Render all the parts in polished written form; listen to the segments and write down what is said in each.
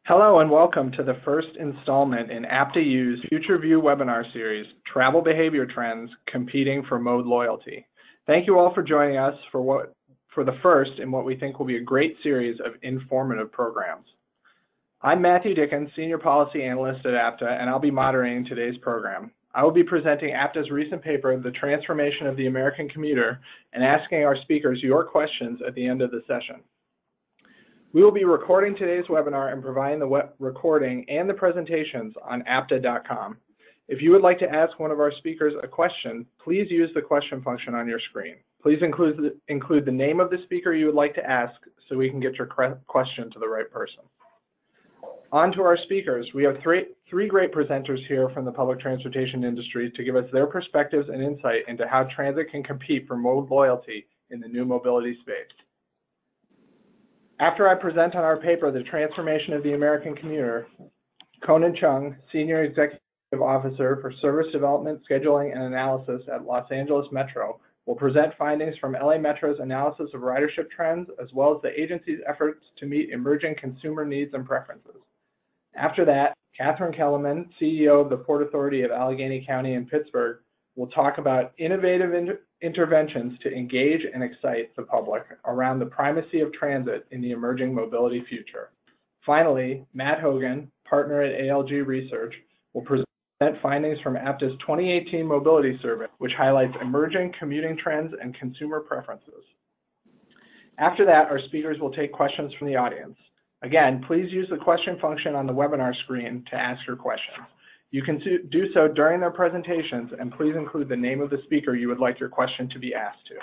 Hello and welcome to the first installment in Apt2U's Future View webinar series, Travel Behavior Trends, Competing for Mode Loyalty. Thank you all for joining us for the first in what we think will be a great series of informative programs. I'm Matthew Dickens, Senior Policy Analyst at Apta, and I'll be moderating today's program. I will be presenting Apta's recent paper, The Transformation of the American Commuter, and asking our speakers your questions at the end of the session. We will be recording today's webinar and providing the recording and the presentations on apta.com. If you would like to ask one of our speakers a question, please use the question function on your screen. Please include the name of the speaker you would like to ask so we can get your question to the right person. On to our speakers. We have three great presenters here from the public transportation industry to give us their perspectives and insight into how transit can compete for mode loyalty in the new mobility space. After I present on our paper, The Transformation of the American Commuter, Conan Cheung, Senior Executive Officer for Service Development, Scheduling, and Analysis at Los Angeles Metro, will present findings from LA Metro's analysis of ridership trends, as well as the agency's efforts to meet emerging consumer needs and preferences. After that, Catherine Kellerman, CEO of the Port Authority of Allegheny County in Pittsburgh, will talk about innovative interventions to engage and excite the public around the primacy of transit in the emerging mobility future. Finally, Matt Hogan, partner at ALG Research, will present findings from Apta's 2018 Mobility Survey, which highlights emerging commuting trends and consumer preferences. After that, our speakers will take questions from the audience. Again, please use the question function on the webinar screen to ask your questions. You can do so during their presentations, and please include the name of the speaker you would like your question to be asked to.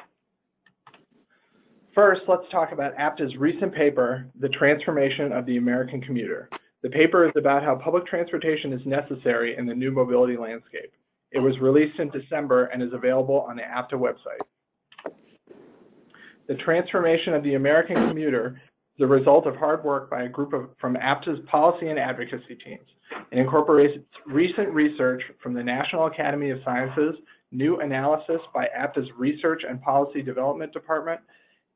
First, let's talk about Apta's recent paper, The Transformation of the American Commuter. The paper is about how public transportation is necessary in the new mobility landscape. It was released in December and is available on the Apta website. The Transformation of the American Commuter is the result of hard work by a group from Apta's policy and advocacy teams. It incorporates recent research from the National Academy of Sciences, new analysis by Apta's Research and Policy Development Department,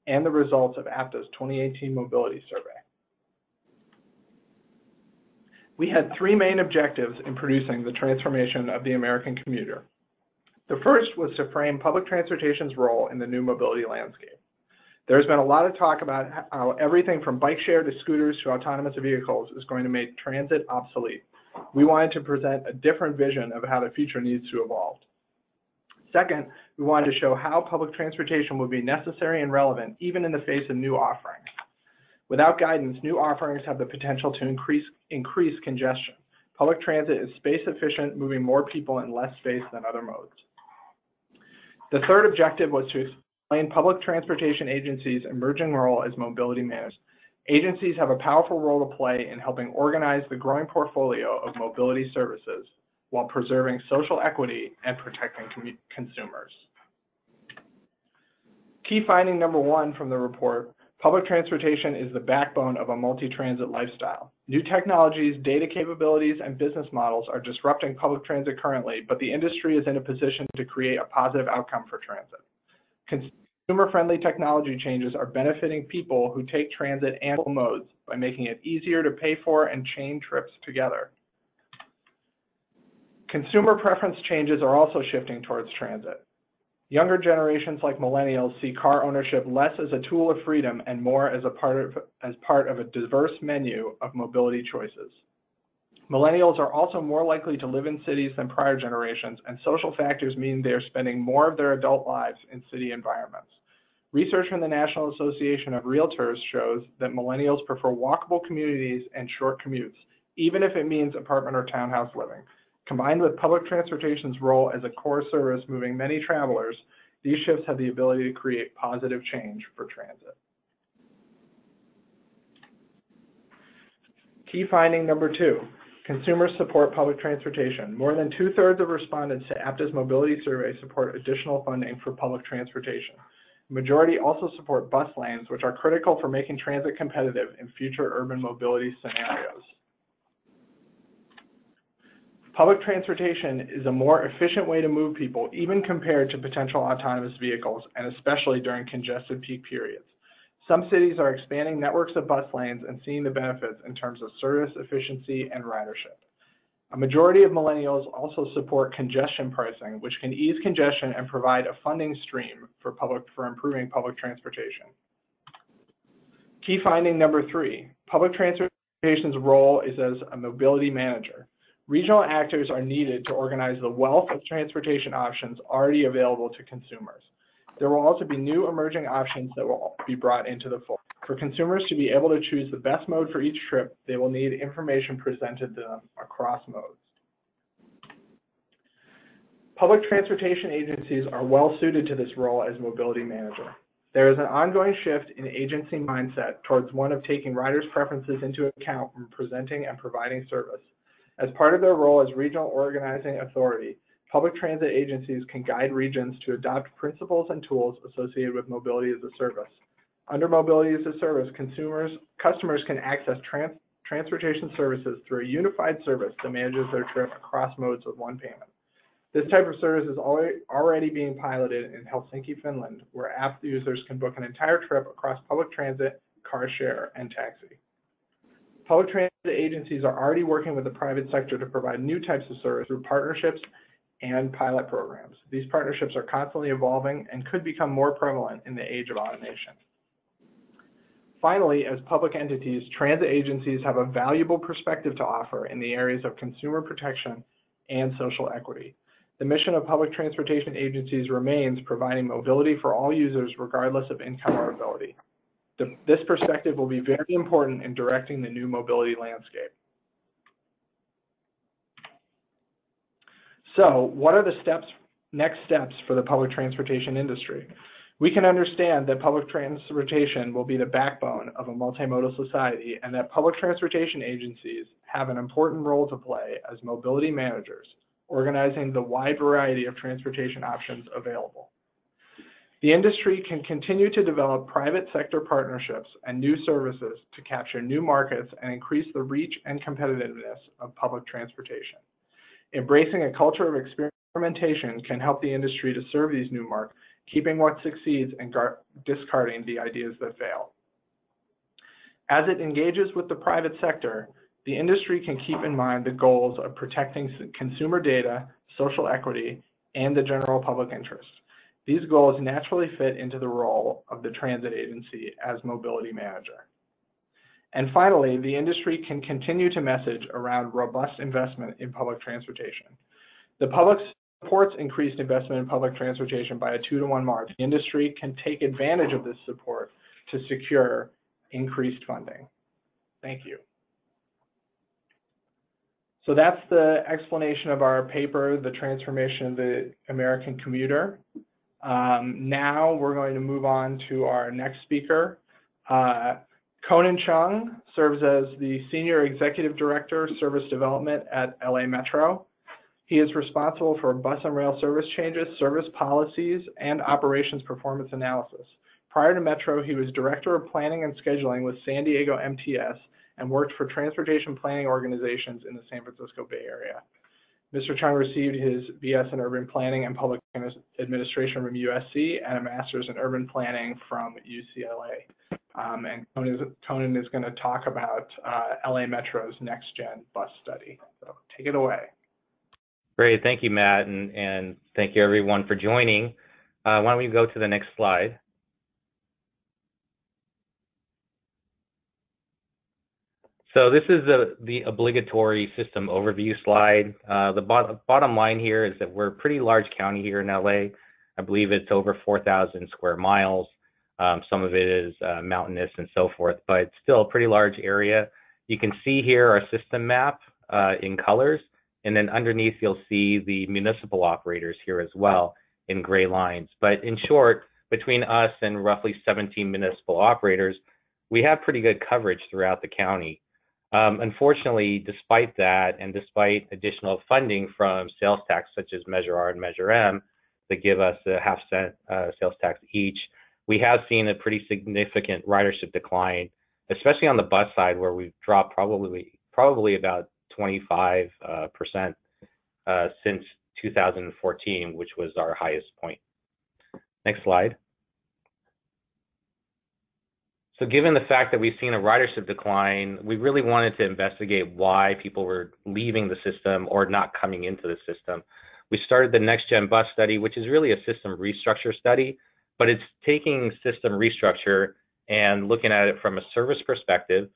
and the results of Apta's 2018 Mobility Survey. We had three main objectives in producing the transformation of the American commuter. The first was to frame public transportation's role in the new mobility landscape. There's been a lot of talk about how everything from bike share to scooters to autonomous vehicles is going to make transit obsolete. We wanted to present a different vision of how the future needs to evolve. Second, we wanted to show how public transportation would be necessary and relevant even in the face of new offerings. Without guidance, new offerings have the potential to increase congestion. Public transit is space efficient, moving more people in less space than other modes. The third objective was to explain public transportation agencies' emerging role as mobility managers. Agencies have a powerful role to play in helping organize the growing portfolio of mobility services while preserving social equity and protecting consumers. Key finding number one from the report: public transportation is the backbone of a multi-transit lifestyle. New technologies, data capabilities, and business models are disrupting public transit currently, but the industry is in a position to create a positive outcome for transit. Consumer-friendly technology changes are benefiting people who take transit and modes by making it easier to pay for and chain trips together. Consumer preference changes are also shifting towards transit. Younger generations like millennials see car ownership less as a tool of freedom and more as part of a diverse menu of mobility choices. Millennials are also more likely to live in cities than prior generations, and social factors mean they are spending more of their adult lives in city environments. Research from the National Association of Realtors shows that millennials prefer walkable communities and short commutes, even if it means apartment or townhouse living. Combined with public transportation's role as a core service moving many travelers, these shifts have the ability to create positive change for transit. Key finding number two: consumers support public transportation. More than 2/3 of respondents to Apta's mobility survey support additional funding for public transportation. The majority also support bus lanes, which are critical for making transit competitive in future urban mobility scenarios. Public transportation is a more efficient way to move people, even compared to potential autonomous vehicles, and especially during congested peak periods. Some cities are expanding networks of bus lanes and seeing the benefits in terms of service efficiency and ridership. A majority of millennials also support congestion pricing, which can ease congestion and provide a funding stream for improving public transportation. Key finding number 3, public transportation's role is as a mobility manager. Regional actors are needed to organize the wealth of transportation options already available to consumers. There will also be new emerging options that will be brought into the fold. For consumers to be able to choose the best mode for each trip, they will need information presented to them across modes. Public transportation agencies are well suited to this role as mobility manager. There is an ongoing shift in agency mindset towards one of taking riders' preferences into account when presenting and providing service. As part of their role as regional organizing authority, public transit agencies can guide regions to adopt principles and tools associated with mobility as a service. Under mobility as a service, customers can access transportation services through a unified service that manages their trip across modes with one payment. This type of service is already being piloted in Helsinki, Finland, where app users can book an entire trip across public transit, car share, and taxi. Public transit agencies are already working with the private sector to provide new types of service through partnerships and pilot programs. These partnerships are constantly evolving and could become more prevalent in the age of automation. Finally, as public entities, transit agencies have a valuable perspective to offer in the areas of consumer protection and social equity. The mission of public transportation agencies remains providing mobility for all users regardless of income or ability. This perspective will be very important in directing the new mobility landscape. So, what are the next steps for the public transportation industry? We can understand that public transportation will be the backbone of a multimodal society and that public transportation agencies have an important role to play as mobility managers, organizing the wide variety of transportation options available. The industry can continue to develop private sector partnerships and new services to capture new markets and increase the reach and competitiveness of public transportation. Embracing a culture of experimentation can help the industry to serve these new markets, keeping what succeeds and discarding the ideas that fail. As it engages with the private sector, the industry can keep in mind the goals of protecting consumer data, social equity, and the general public interest. These goals naturally fit into the role of the transit agency as mobility manager. And finally, the industry can continue to message around robust investment in public transportation. The public supports increased investment in public transportation by a 2-to-1 margin. The industry can take advantage of this support to secure increased funding. Thank you. So that's the explanation of our paper, The Transformation of the American Commuter. Now we're going to move on to our next speaker. Conan Cheung serves as the Senior Executive Director, Service Development at LA Metro. He is responsible for bus and rail service changes, service policies, and operations performance analysis. Prior to Metro, he was Director of Planning and Scheduling with San Diego MTS and worked for transportation planning organizations in the San Francisco Bay Area. Mr. Cheung received his BS in Urban Planning and Public Administration from USC and a Master's in Urban Planning from UCLA. And Conan is going to talk about LA Metro's Next Gen Bus Study. So take it away. Great, thank you, Matt, and thank you everyone for joining. Why don't we go to the next slide? So this is the obligatory system overview slide. The bottom line here is that we're a pretty large county here in LA. I believe it's over 4,000 square miles. Some of it is mountainous and so forth, but it's still a pretty large area. You can see here our system map in colors, and then underneath you'll see the municipal operators here as well in gray lines. But in short, between us and roughly 17 municipal operators, we have pretty good coverage throughout the county. Unfortunately, despite that, and despite additional funding from sales tax such as Measure R and Measure M that give us a half-cent sales tax each, we have seen a pretty significant ridership decline, especially on the bus side, where we've dropped probably about 25% since 2014, which was our highest point. Next slide. So given the fact that we've seen a ridership decline, we really wanted to investigate why people were leaving the system or not coming into the system. We started the Next Gen Bus study, which is really a system restructure study, but it's taking system restructure and looking at it from a service perspective,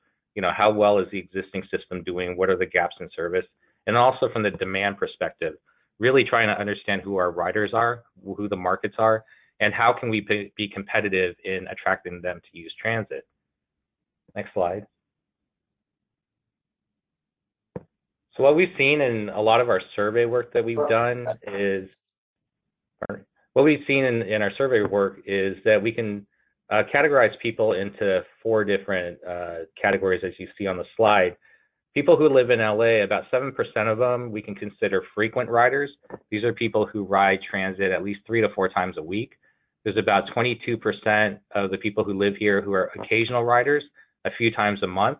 how well is the existing system doing, what are the gaps in service, and also from the demand perspective, really trying to understand who our riders are, who the markets are, and how can we be competitive in attracting them to use transit. Next slide. So what we've seen in a lot of our survey work that we've done is, that we can categorize people into 4 different categories, as you see on the slide. People who live in LA, about 7% of them we can consider frequent riders. These are people who ride transit at least 3 to 4 times a week. There's about 22% of the people who live here who are occasional riders, a few times a month.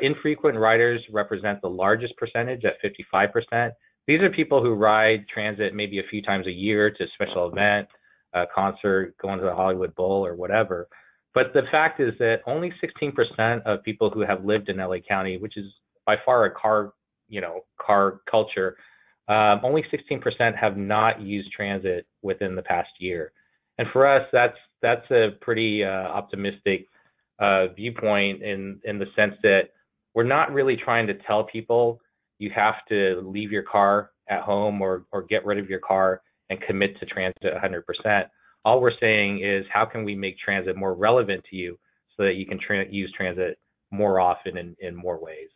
Infrequent riders represent the largest percentage at 55%. These are people who ride transit maybe a few times a year to a special event, a concert, going to the Hollywood Bowl or whatever. But the fact is that only 16% of people who have lived in LA County, which is by far a car culture, only 16% have not used transit within the past year. And for us, that's a pretty optimistic viewpoint in the sense that we're not really trying to tell people you have to leave your car at home or get rid of your car and commit to transit 100%. All we're saying is how can we make transit more relevant to you so that you can use transit more often in more ways.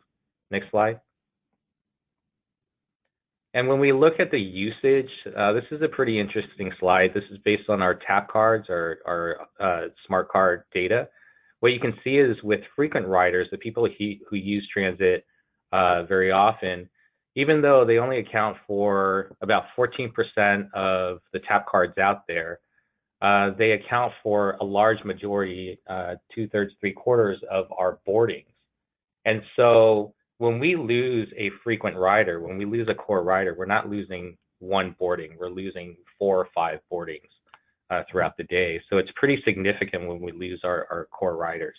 Next slide. And when we look at the usage, this is a pretty interesting slide. This is based on our tap cards, our smart card data. What you can see is with frequent riders, the people who use transit very often, even though they only account for about 14% of the tap cards out there, they account for a large majority, 2/3, 3/4 of our boardings. And so when we lose a frequent rider, when we lose a core rider, we're not losing 1 boarding, we're losing 4 or 5 boardings throughout the day. So it's pretty significant when we lose our core riders.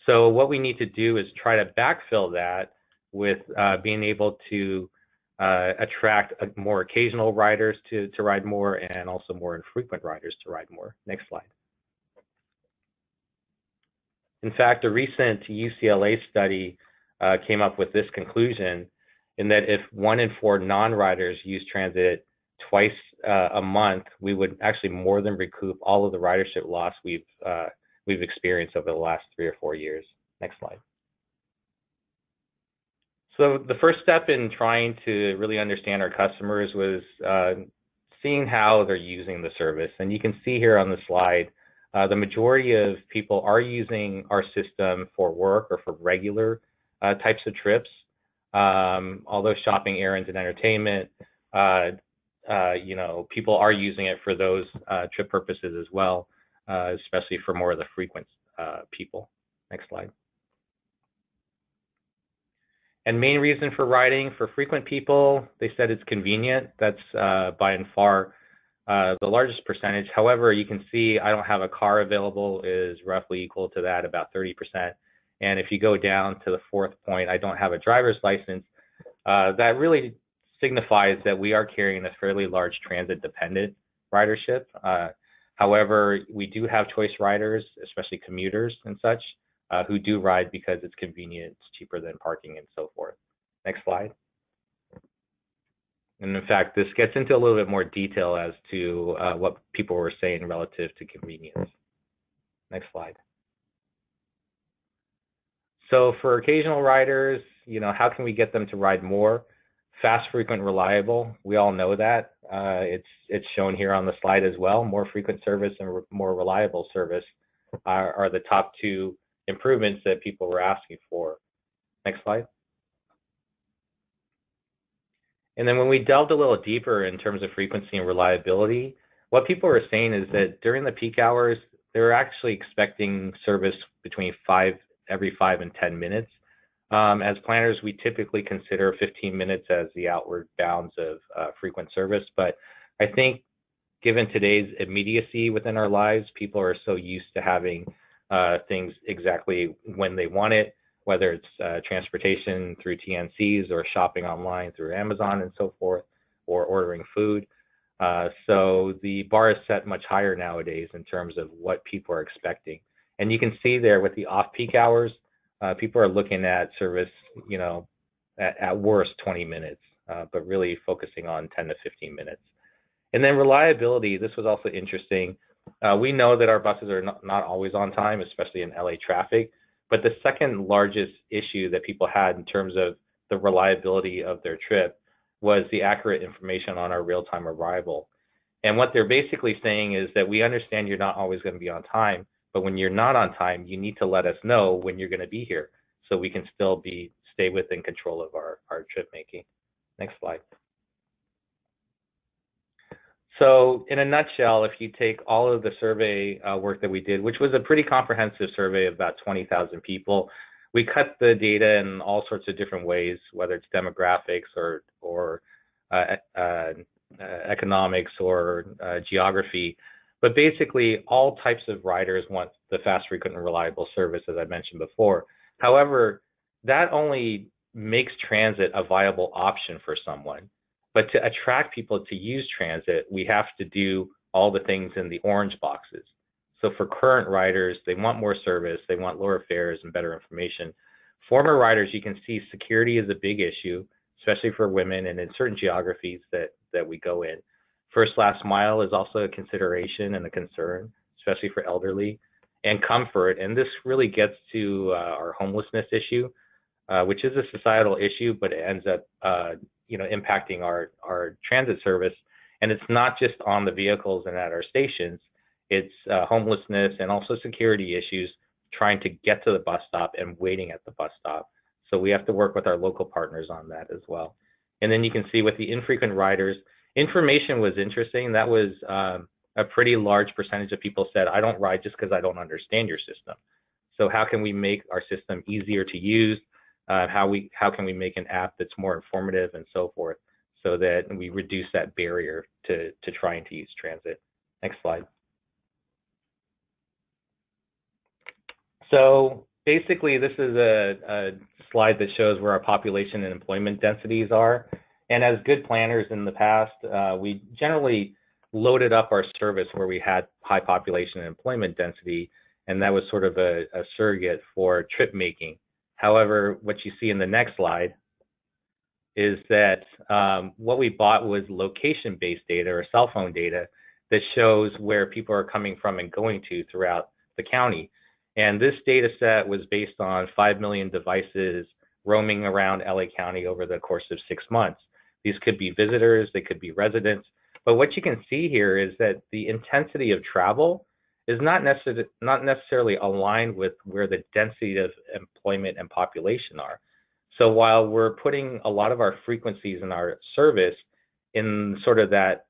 So what we need to do is try to backfill that with being able to attract more occasional riders to ride more and also more infrequent riders to ride more. Next slide. In fact, a recent UCLA study came up with this conclusion, in that if 1 in 4 non-riders use transit twice a month, we would actually more than recoup all of the ridership loss we've experienced over the last 3 or 4 years. Next slide. So the first step in trying to really understand our customers was seeing how they're using the service. And you can see here on the slide, the majority of people are using our system for work or for regular types of trips. Although shopping, errands, and entertainment, people are using it for those trip purposes as well, especially for more of the frequent people. Next slide. And main reason for riding for frequent people, they said it's convenient. That's by and far the largest percentage. However, you can see I don't have a car available is roughly equal to that, about 30%. And if you go down to the 4th point, I don't have a driver's license, that really signifies that we are carrying a fairly large transit-dependent ridership. However, we do have choice riders, especially commuters and such, who do ride because it's convenient, it's cheaper than parking and so forth. Next slide. And in fact, this gets into a little bit more detail as to what people were saying relative to convenience. Next slide. So for occasional riders, how can we get them to ride more? Fast, frequent, reliable. We all know that. It's shown here on the slide as well. More frequent service and more reliable service are the top 2 improvements that people were asking for. Next slide. And then when we delved a little deeper in terms of frequency and reliability, what people were saying is that during the peak hours, they're actually expecting service between every 5 and 10 minutes. As planners, we typically consider 15 minutes as the outward bounds of frequent service. But I think given today's immediacy within our lives, people are so used to having things exactly when they want it, whether it's transportation through TNCs or shopping online through Amazon and so forth, or ordering food. So the bar is set much higher nowadays in terms of what people are expecting. And you can see there with the off-peak hours, people are looking at service, at worst 20 minutes, but really focusing on 10 to 15 minutes. And then reliability, this was also interesting. We know that our buses are not always on time, especially in LA traffic, but the second largest issue that people had in terms of the reliability of their trip was the accurate information on our real-time arrival. And what they're basically saying is that we understand you're not always going to be on time, but when you're not on time, you need to let us know when you're going to be here so we can still stay within control of our trip making. Next slide. So in a nutshell, if you take all of the survey work that we did, which was a pretty comprehensive survey of about 20,000 people, we cut the data in all sorts of different ways, whether it's demographics or economics or geography. But basically, all types of riders want the fast, frequent, and reliable service, as I mentioned before. However, that only makes transit a viable option for someone. But to attract people to use transit, we have to do all the things in the orange boxes. So for current riders, they want more service, they want lower fares and better information. Former riders, you can see security is a big issue, especially for women and in certain geographies that we go in. First last mile is also a consideration and a concern, especially for elderly, and comfort. And this really gets to our homelessness issue, which is a societal issue, but it ends up impacting our transit service. And it's not just on the vehicles and at our stations, it's homelessness and also security issues trying to get to the bus stop and waiting at the bus stop. So we have to work with our local partners on that as well. And then you can see with the infrequent riders, information was interesting. That was a pretty large percentage of people said, I don't ride just because I don't understand your system. So how can we make our system easier to use? How can we make an app that's more informative and so forth, so that we reduce that barrier to trying to use transit. Next slide. So basically, this is a slide that shows where our population and employment densities are. And as good planners in the past, we generally loaded up our service where we had high population and employment density, and that was sort of a surrogate for trip making. However, what you see in the next slide is that what we bought was location-based data or cell phone data that shows where people are coming from and going to throughout the county. And this data set was based on 5 million devices roaming around LA County over the course of 6 months. These could be visitors, they could be residents. But what you can see here is that the intensity of travel is not necessarily aligned with where the density of employment and population are. So while we're putting a lot of our frequencies in our service in sort of that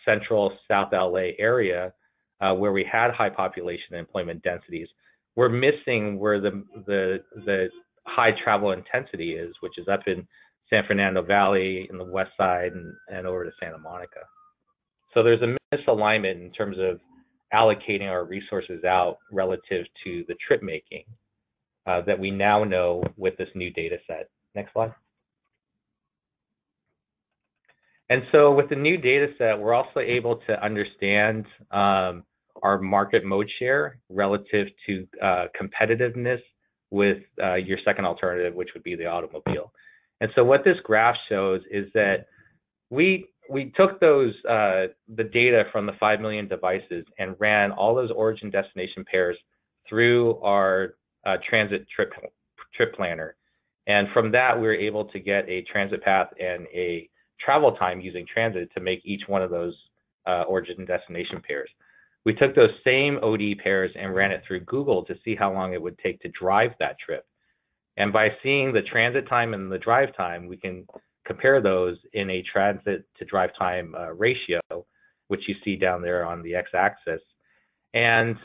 central South LA area where we had high population and employment densities, we're missing where the high travel intensity is, which is up in San Fernando Valley, in the west side, and over to Santa Monica. So there's a misalignment in terms of allocating our resources out relative to the trip making that we now know with this new data set. Next slide. And so with the new data set, we're also able to understand our market mode share relative to competitiveness with your second alternative, which would be the automobile. And so what this graph shows is that we took those the data from the 5 million devices and ran all those origin destination pairs through our transit trip planner. And from that, we were able to get a transit path and a travel time using transit to make each one of those origin destination pairs. We took those same OD pairs and ran it through Google to see how long it would take to drive that trip. And by seeing the transit time and the drive time, we can compare those in a transit to drive time ratio, which you see down there on the x-axis. And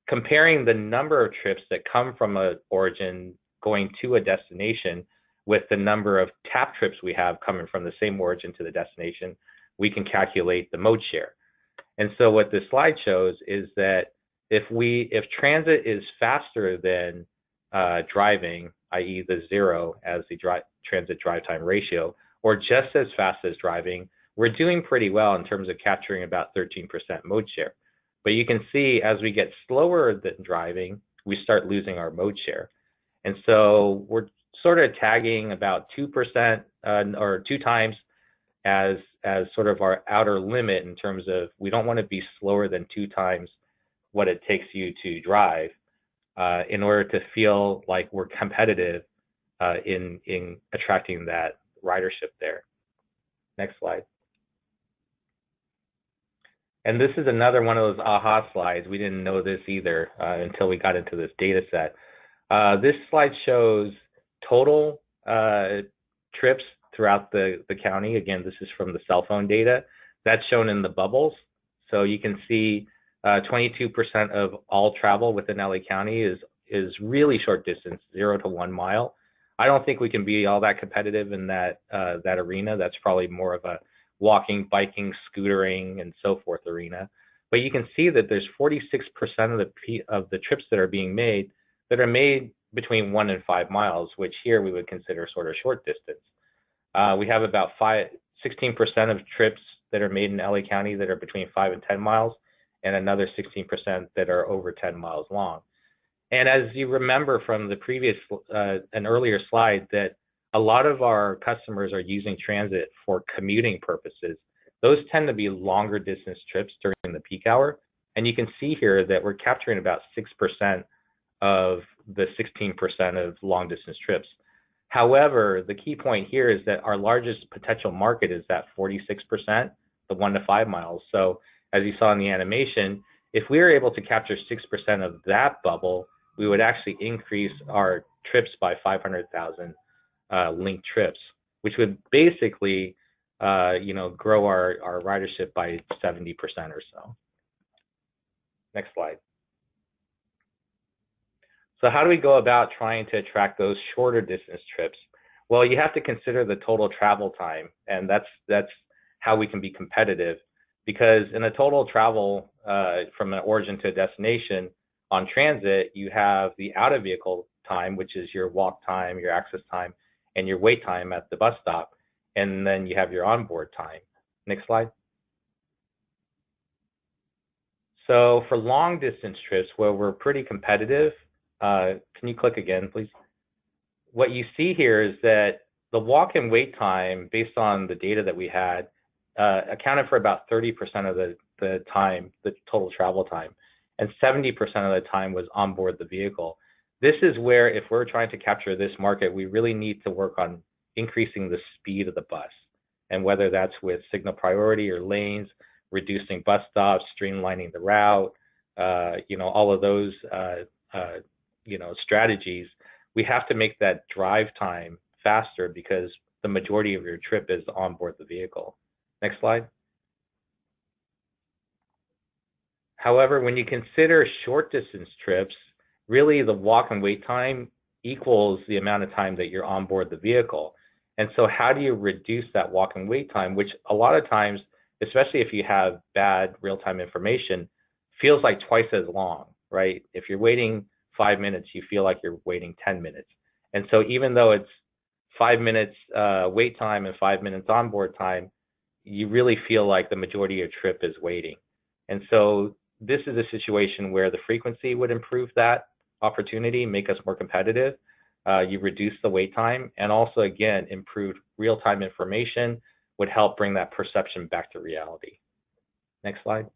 comparing the number of trips that come from an origin going to a destination with the number of tap trips we have coming from the same origin to the destination, we can calculate the mode share. And so what this slide shows is that if transit is faster than driving, i.e. the 0 as the transit drive time ratio, or just as fast as driving, we're doing pretty well in terms of capturing about 13% mode share. But you can see as we get slower than driving, we start losing our mode share. And so we're sort of tagging about 2% or 2 times as sort of our outer limit in terms of we don't want to be slower than 2 times what it takes you to drive in order to feel like we're competitive in attracting that ridership there. Next slide. And this is another one of those aha slides. We didn't know this either until we got into this data set. This slide shows total trips throughout the county. Again, this is from the cell phone data. That's shown in the bubbles. So you can see 22% of all travel within LA County is really short distance, 0 to 1 mile. I don't think we can be all that competitive in that arena. That's probably more of a walking, biking, scootering, and so forth arena. But you can see that there's 46% of the trips that are being made that are made between 1 and 5 miles, which here we would consider sort of short distance. We have about 16% of trips that are made in LA County that are between 5 and 10 miles, and another 16% that are over 10 miles long. And as you remember from the previous, an earlier slide, that a lot of our customers are using transit for commuting purposes. Those tend to be longer distance trips during the peak hour. And you can see here that we're capturing about 6% of the 16% of long distance trips. However, the key point here is that our largest potential market is that 46%, the 1 to 5 miles. So as you saw in the animation, if we were able to capture 6% of that bubble, we would actually increase our trips by 500,000 linked trips, which would basically, grow our ridership by 70% or so. Next slide. So how do we go about trying to attract those shorter distance trips? Well, you have to consider the total travel time, and that's how we can be competitive. Because in a total travel from an origin to a destination on transit, you have the out of vehicle time, which is your walk time, your access time, and your wait time at the bus stop. And then you have your onboard time. Next slide. So for long distance trips where we're pretty competitive, can you click again, please? What you see here is that the walk and wait time, based on the data that we had, accounted for about 30% of the time, the total travel time, and 70% of the time was on board the vehicle. This is where, if we're trying to capture this market, we really need to work on increasing the speed of the bus, and whether that's with signal priority or lanes, reducing bus stops, streamlining the route, all of those, strategies. We have to make that drive time faster because the majority of your trip is on board the vehicle. Next slide. However, when you consider short distance trips, really the walk and wait time equals the amount of time that you're on board the vehicle. And so how do you reduce that walk and wait time, which a lot of times, especially if you have bad real-time information, feels like twice as long, right? If you're waiting 5 minutes, you feel like you're waiting 10 minutes. And so even though it's 5 minutes wait time and 5 minutes onboard time, you really feel like the majority of your trip is waiting. And so this is a situation where the frequency would improve that opportunity, make us more competitive. You reduce the wait time, and also, again, improved real-time information would help bring that perception back to reality. Next slide.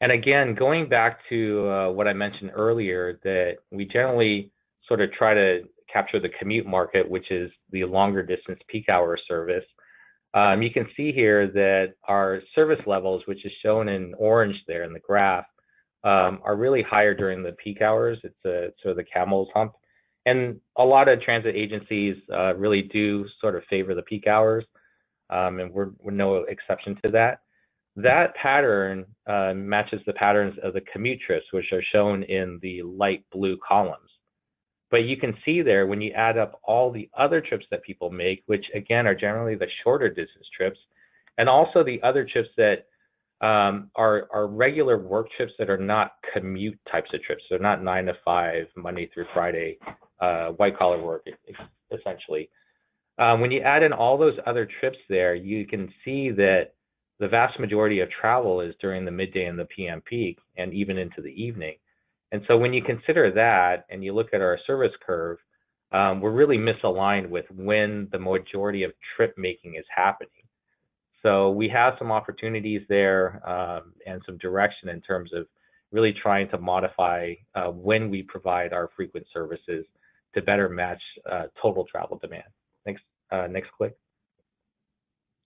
And again, going back to what I mentioned earlier, that we generally sort of try to capture the commute market, which is the longer distance peak hour service. You can see here that our service levels, which is shown in orange there in the graph, are really higher during the peak hours. It's sort of the camel's hump. And a lot of transit agencies really do sort of favor the peak hours, and we're no exception to that. That pattern matches the patterns of the commute trips, which are shown in the light blue columns. But you can see there, when you add up all the other trips that people make, which again are generally the shorter distance trips, and also the other trips that are regular work trips that are not commute types of trips. They're not 9 to 5, Monday through Friday, white collar work, essentially. When you add in all those other trips there, you can see that the vast majority of travel is during the midday and the PM peak, and even into the evening. And so when you consider that and you look at our service curve, we're really misaligned with when the majority of trip making is happening. So we have some opportunities there and some direction in terms of really trying to modify when we provide our frequent services to better match total travel demand. Next click.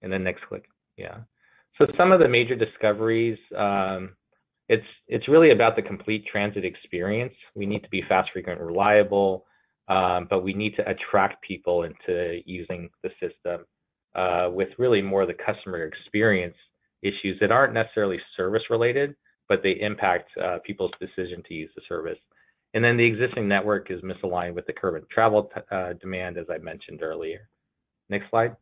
And then next click. Yeah. So some of the major discoveries, it's really about the complete transit experience. We need to be fast, frequent, reliable, but we need to attract people into using the system with really more of the customer experience issues that aren't necessarily service related, but they impact people's decision to use the service. And then the existing network is misaligned with the current travel demand, as I mentioned earlier. Next slide.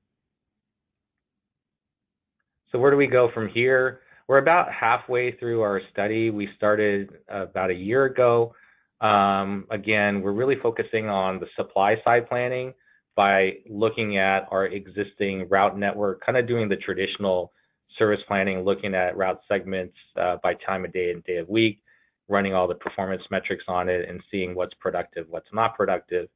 So where do we go from here? We're about halfway through our study. We started about a year ago. Again, we're really focusing on the supply side planning by looking at our existing route network, kind of doing the traditional service planning, looking at route segments by time of day and day of week, running all the performance metrics on it and seeing what's productive, what's not productive.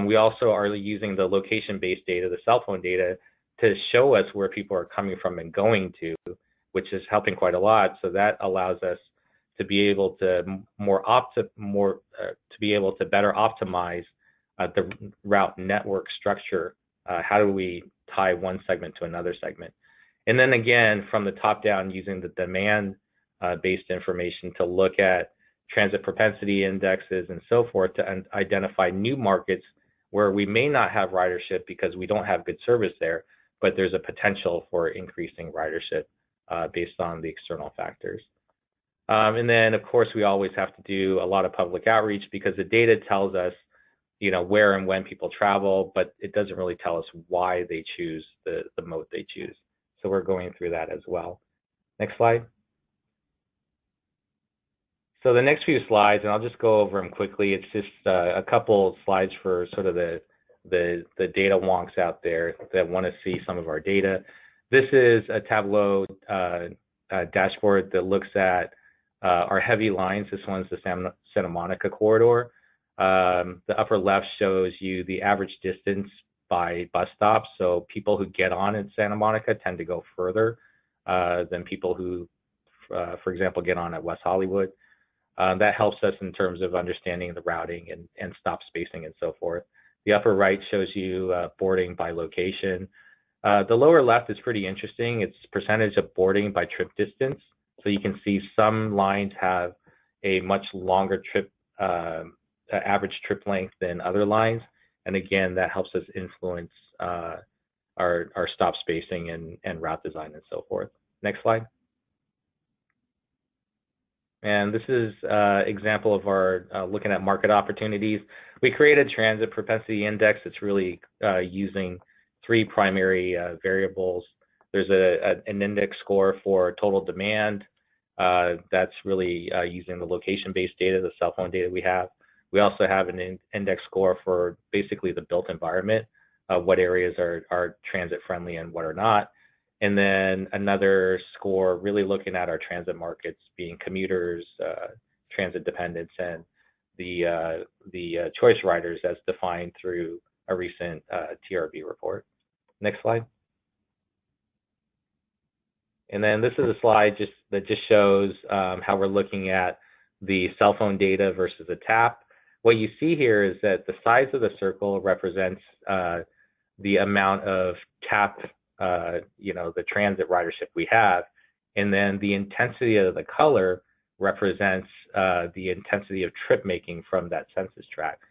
We also are using the location-based data, the cell phone data, to show us where people are coming from and going to, which is helping quite a lot. So that allows us to be able to better optimize the route network structure. How do we tie one segment to another segment? And then again, from the top down, using the demand-based information to look at transit propensity indexes and so forth to identify new markets where we may not have ridership because we don't have good service there, but there's a potential for increasing ridership based on the external factors. And then, of course, we always have to do a lot of public outreach because the data tells us, you know, where and when people travel, but it doesn't really tell us why they choose the mode they choose. So we're going through that as well. Next slide. So the next few slides, and I'll just go over them quickly. It's just a couple slides for sort of the data wonks out there that want to see some of our data. This is a Tableau dashboard that looks at our heavy lines. This one's the Santa Monica corridor. The upper left shows you the average distance by bus stop. So people who get on in Santa Monica tend to go further than people who, for example, get on at West Hollywood. That helps us in terms of understanding the routing and stop spacing and so forth. The upper right shows you boarding by location. The lower left is pretty interesting. It's percentage of boarding by trip distance. So you can see some lines have a much longer trip, average trip length than other lines. And again, that helps us influence our stop spacing and route design and so forth. Next slide. And this is an example of our looking at market opportunities. We created transit propensity index. It's really using three primary variables. There's an index score for total demand. That's really using the location-based data, the cell phone data we have. We also have an index score for basically the built environment, what areas are transit friendly and what are not. And then another score really looking at our transit markets being commuters, transit dependents, and the choice riders as defined through a recent TRB report. Next slide. And then this is a slide that just shows how we're looking at the cell phone data versus a tap. What you see here is that the size of the circle represents the amount of tap, the transit ridership we have, and then the intensity of the color represents the intensity of trip making from that census tract.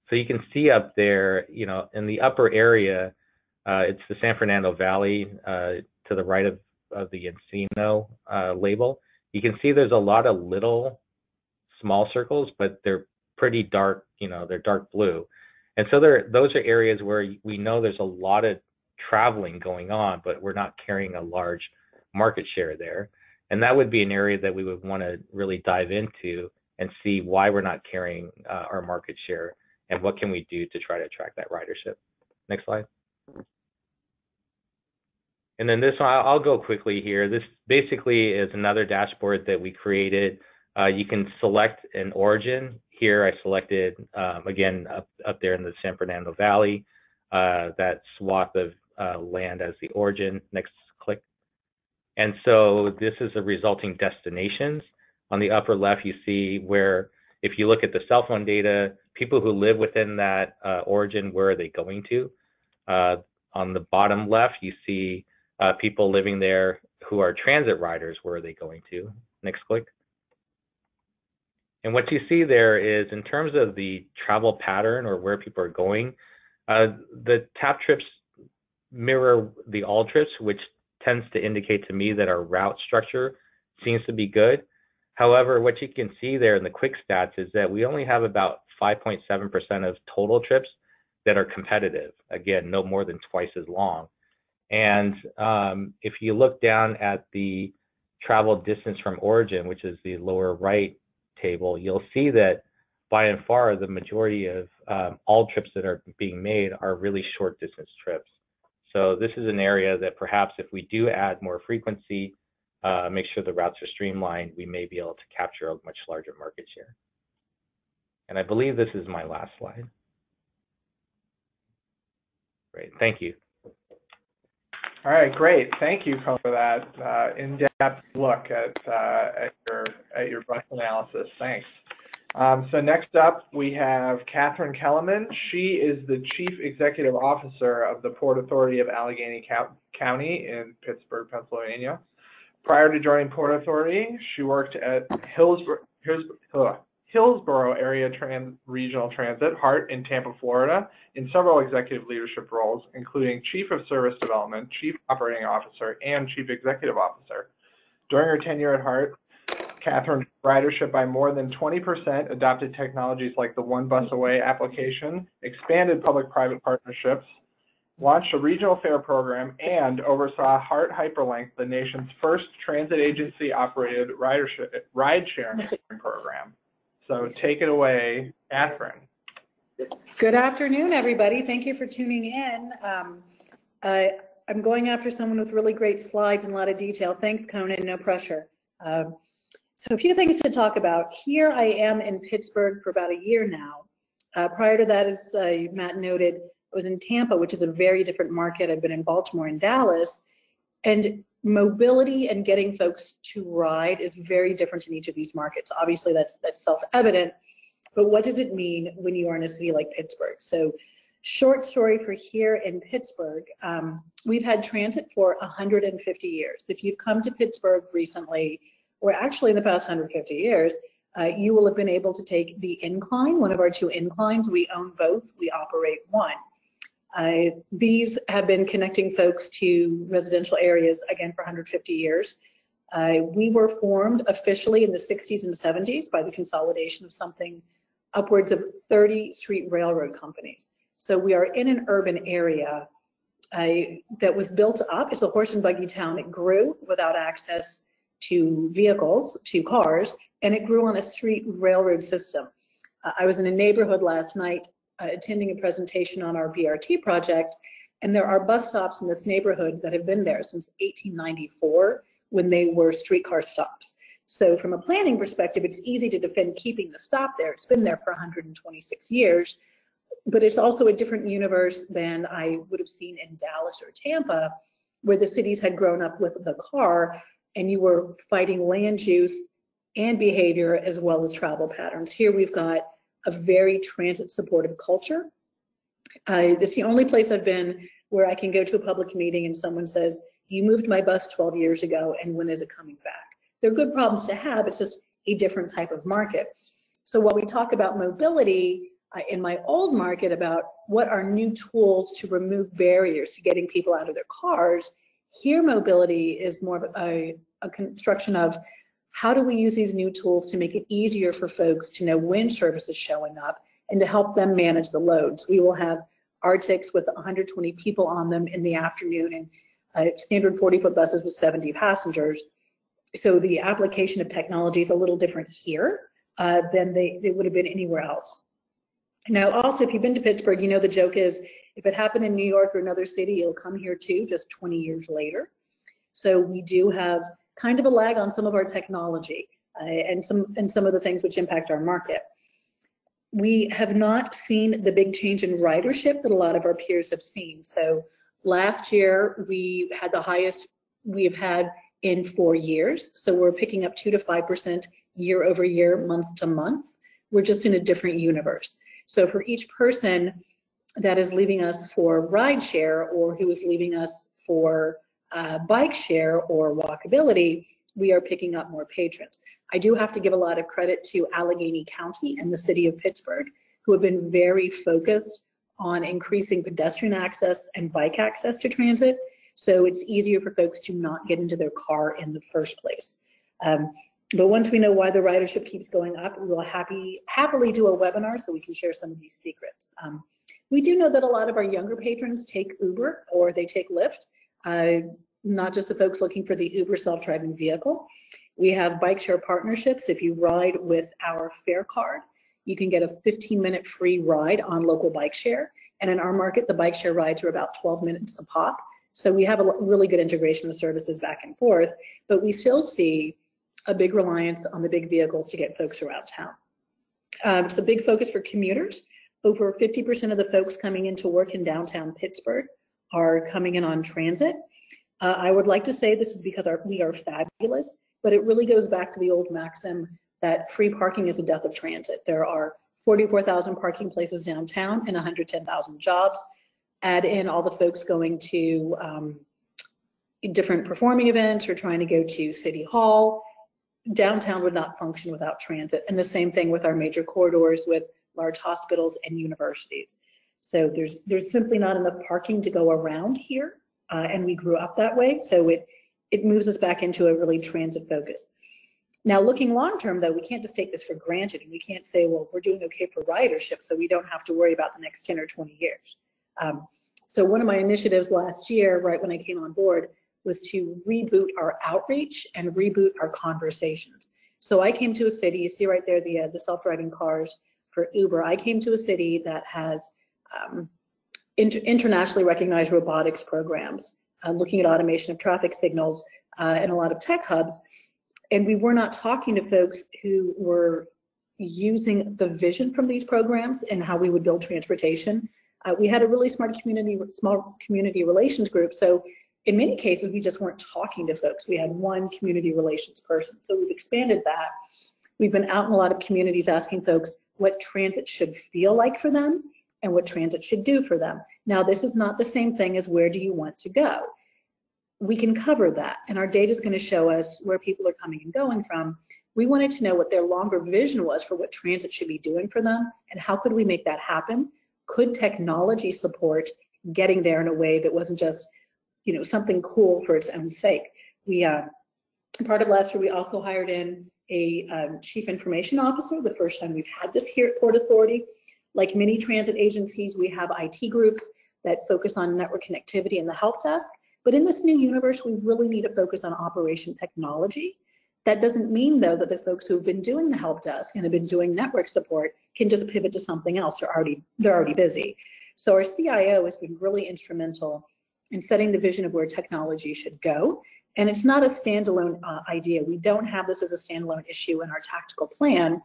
So you can see up there, in the upper area, it's the San Fernando Valley to the right of the Encino label. You can see there's a lot of little small circles, but they're pretty dark, they're dark blue. And so those are areas where we know there's a lot of traveling going on, but we're not carrying a large market share there. And that would be an area that we would want to really dive into and see why we're not carrying our market share and what can we do to try to attract that ridership. Next slide. And then this one, I'll go quickly here. This basically is another dashboard that we created. You can select an origin. Here I selected, again, up there in the San Fernando Valley, that swath of land as the origin. Next click. And so this is the resulting destinations. On the upper left, you see where, if you look at the cell phone data, people who live within that origin, where are they going to? On the bottom left, you see people living there who are transit riders, where are they going to? Next click. And what you see there is, in terms of the travel pattern or where people are going, the TAP trips mirror the all trips, which tends to indicate to me that our route structure seems to be good. However, what you can see there in the quick stats is that we only have about 5.7% of total trips that are competitive. Again, no more than twice as long. And if you look down at the travel distance from origin, which is the lower right table, you'll see that by and far the majority of all trips that are being made are really short distance trips. So this is an area that perhaps if we do add more frequency, make sure the routes are streamlined, we may be able to capture a much larger market share. And I believe this is my last slide. Great, thank you. All right, great. Thank you, Conan, for that in-depth look at your bus analysis. Thanks. So next up, we have Catherine Kellerman. She is the Chief Executive Officer of the Port Authority of Allegheny County in Pittsburgh, Pennsylvania. Prior to joining Port Authority, she worked at Hillsborough Area Regional Transit, HART, in Tampa, Florida, in several executive leadership roles, including Chief of Service Development, Chief Operating Officer, and Chief Executive Officer. During her tenure at HART, Catherine ridership by more than 20%, adopted technologies like the One Bus Away application, expanded public-private partnerships, launched a regional fare program, and oversaw HART Hyperlink, the nation's first transit agency-operated ride-sharing program. So take it away, Catherine. Good afternoon, everybody. Thank you for tuning in. I'm going after someone with really great slides and a lot of detail. Thanks, Conan, no pressure. So a few things to talk about. Here I am in Pittsburgh for about a year now. Prior to that, as Matt noted, I was in Tampa, which is a very different market. I've been in Baltimore and Dallas. And mobility and getting folks to ride is very different in each of these markets. Obviously, that's self-evident. But what does it mean when you are in a city like Pittsburgh? So short story for here in Pittsburgh, we've had transit for 150 years. If you've come to Pittsburgh recently, or actually in the past 150 years, you will have been able to take the incline, one of our two inclines. We own both, we operate one. These have been connecting folks to residential areas, again, for 150 years. We were formed officially in the 60s and 70s by the consolidation of something upwards of 30 street railroad companies. So we are in an urban area that was built up. It's a horse and buggy town. It grew without access to vehicles, to cars, and it grew on a street railroad system. I was in a neighborhood last night attending a presentation on our BRT project, and there are bus stops in this neighborhood that have been there since 1894 when they were streetcar stops. So from a planning perspective, it's easy to defend keeping the stop there. It's been there for 126 years, but it's also a different universe than I would have seen in Dallas or Tampa, where the cities had grown up with the car and you were fighting land use and behavior as well as travel patterns. Here we've got a very transit supportive culture. This is the only place I've been where I can go to a public meeting and someone says, you moved my bus 12 years ago and when is it coming back? They're good problems to have, it's just a different type of market. So while we talk about mobility in my old market about what are new tools to remove barriers to getting people out of their cars, here mobility is more of a construction of how do we use these new tools to make it easier for folks to know when service is showing up and to help them manage the loads. We will have Arctics with 120 people on them in the afternoon and standard 40-foot buses with 70 passengers. So the application of technology is a little different here than they would have been anywhere else. Now, also, if you've been to Pittsburgh, you know the joke is, if it happened in New York or another city, it'll come here too, just 20 years later. So we do have kind of a lag on some of our technology and some of the things which impact our market. We have not seen the big change in ridership that a lot of our peers have seen. So last year, we had the highest we've had in 4 years. So we're picking up 2 to 5% year over year, month to month. We're just in a different universe. So for each person that is leaving us for rideshare or who is leaving us for bike share or walkability, we are picking up more patrons. I do have to give a lot of credit to Allegheny County and the city of Pittsburgh, who have been very focused on increasing pedestrian access and bike access to transit. So it's easier for folks to not get into their car in the first place. But once we know why the ridership keeps going up, we will happily do a webinar so we can share some of these secrets. We do know that a lot of our younger patrons take Uber or they take Lyft, not just the folks looking for the Uber self-driving vehicle. We have bike share partnerships. If you ride with our fare card, you can get a 15-minute free ride on local bike share. And in our market, the bike share rides are about 12 minutes a pop. So we have a really good integration of services back and forth, but we still see a big reliance on the big vehicles to get folks around town. It's a big focus for commuters. Over 50% of the folks coming into work in downtown Pittsburgh are coming in on transit. I would like to say this is because we are fabulous, but it really goes back to the old maxim that free parking is the death of transit. There are 44,000 parking places downtown and 110,000 jobs. Add in all the folks going to different performing events or trying to go to City Hall. Downtown would not function without transit, and the same thing with our major corridors with large hospitals and universities. So there's simply not enough parking to go around here, and we grew up that way, so it moves us back into a really transit focus. Now, looking long term, though, we can't just take this for granted, and we can't say, well, we're doing okay for ridership, so we don't have to worry about the next 10 or 20 years. So one of my initiatives last year, right when I came on board, was to reboot our outreach and reboot our conversations. So I came to a city, you see right there the self-driving cars for Uber. I came to a city that has internationally recognized robotics programs, looking at automation of traffic signals and a lot of tech hubs. And we were not talking to folks who were using the vision from these programs and how we would build transportation. We had a really small community relations group. So in many cases, we just weren't talking to folks. We had one community relations person. So we've expanded that. We've been out in a lot of communities asking folks what transit should feel like for them and what transit should do for them. Now, this is not the same thing as where do you want to go. We can cover that, and our data is going to show us where people are coming and going from. We wanted to know what their longer vision was for what transit should be doing for them, and how could we make that happen? Could technology support getting there in a way that wasn't just, you know, something cool for its own sake? We part of last year, we also hired in a chief information officer, the first time we've had this here at Port Authority. Like many transit agencies, we have IT groups that focus on network connectivity and the help desk. But in this new universe, we really need to focus on operation technology. That doesn't mean, though, that the folks who have been doing the help desk and have been doing network support can just pivot to something else. They're already busy. So our CIO has been really instrumental in setting the vision of where technology should go. And it's not a standalone idea. We don't have this as a standalone issue in our tactical plan.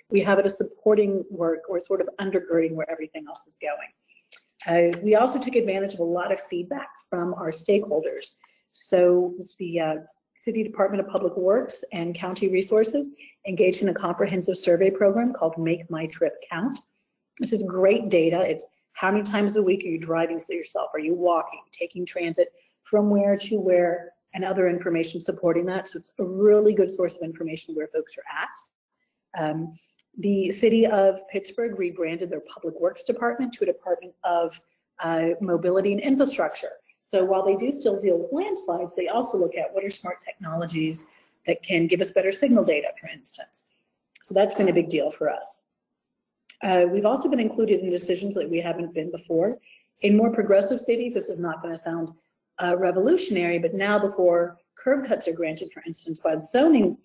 We have it as supporting work or sort of undergirding where everything else is going. We also took advantage of a lot of feedback from our stakeholders. So the City Department of Public Works and County Resources engaged in a comprehensive survey program called Make My Trip Count. This is great data. It's how many times a week are you driving yourself? Are you walking, taking transit from where to where, and other information supporting that. So it's a really good source of information where folks are at. The City of Pittsburgh rebranded their Public Works Department to a Department of Mobility and Infrastructure. So while they do still deal with landslides, they also look at what are smart technologies that can give us better signal data, for instance. So that's been a big deal for us. We've also been included in decisions that we haven't been before. In more progressive cities, this is not going to sound revolutionary, but now before curb cuts are granted, for instance, by the zoning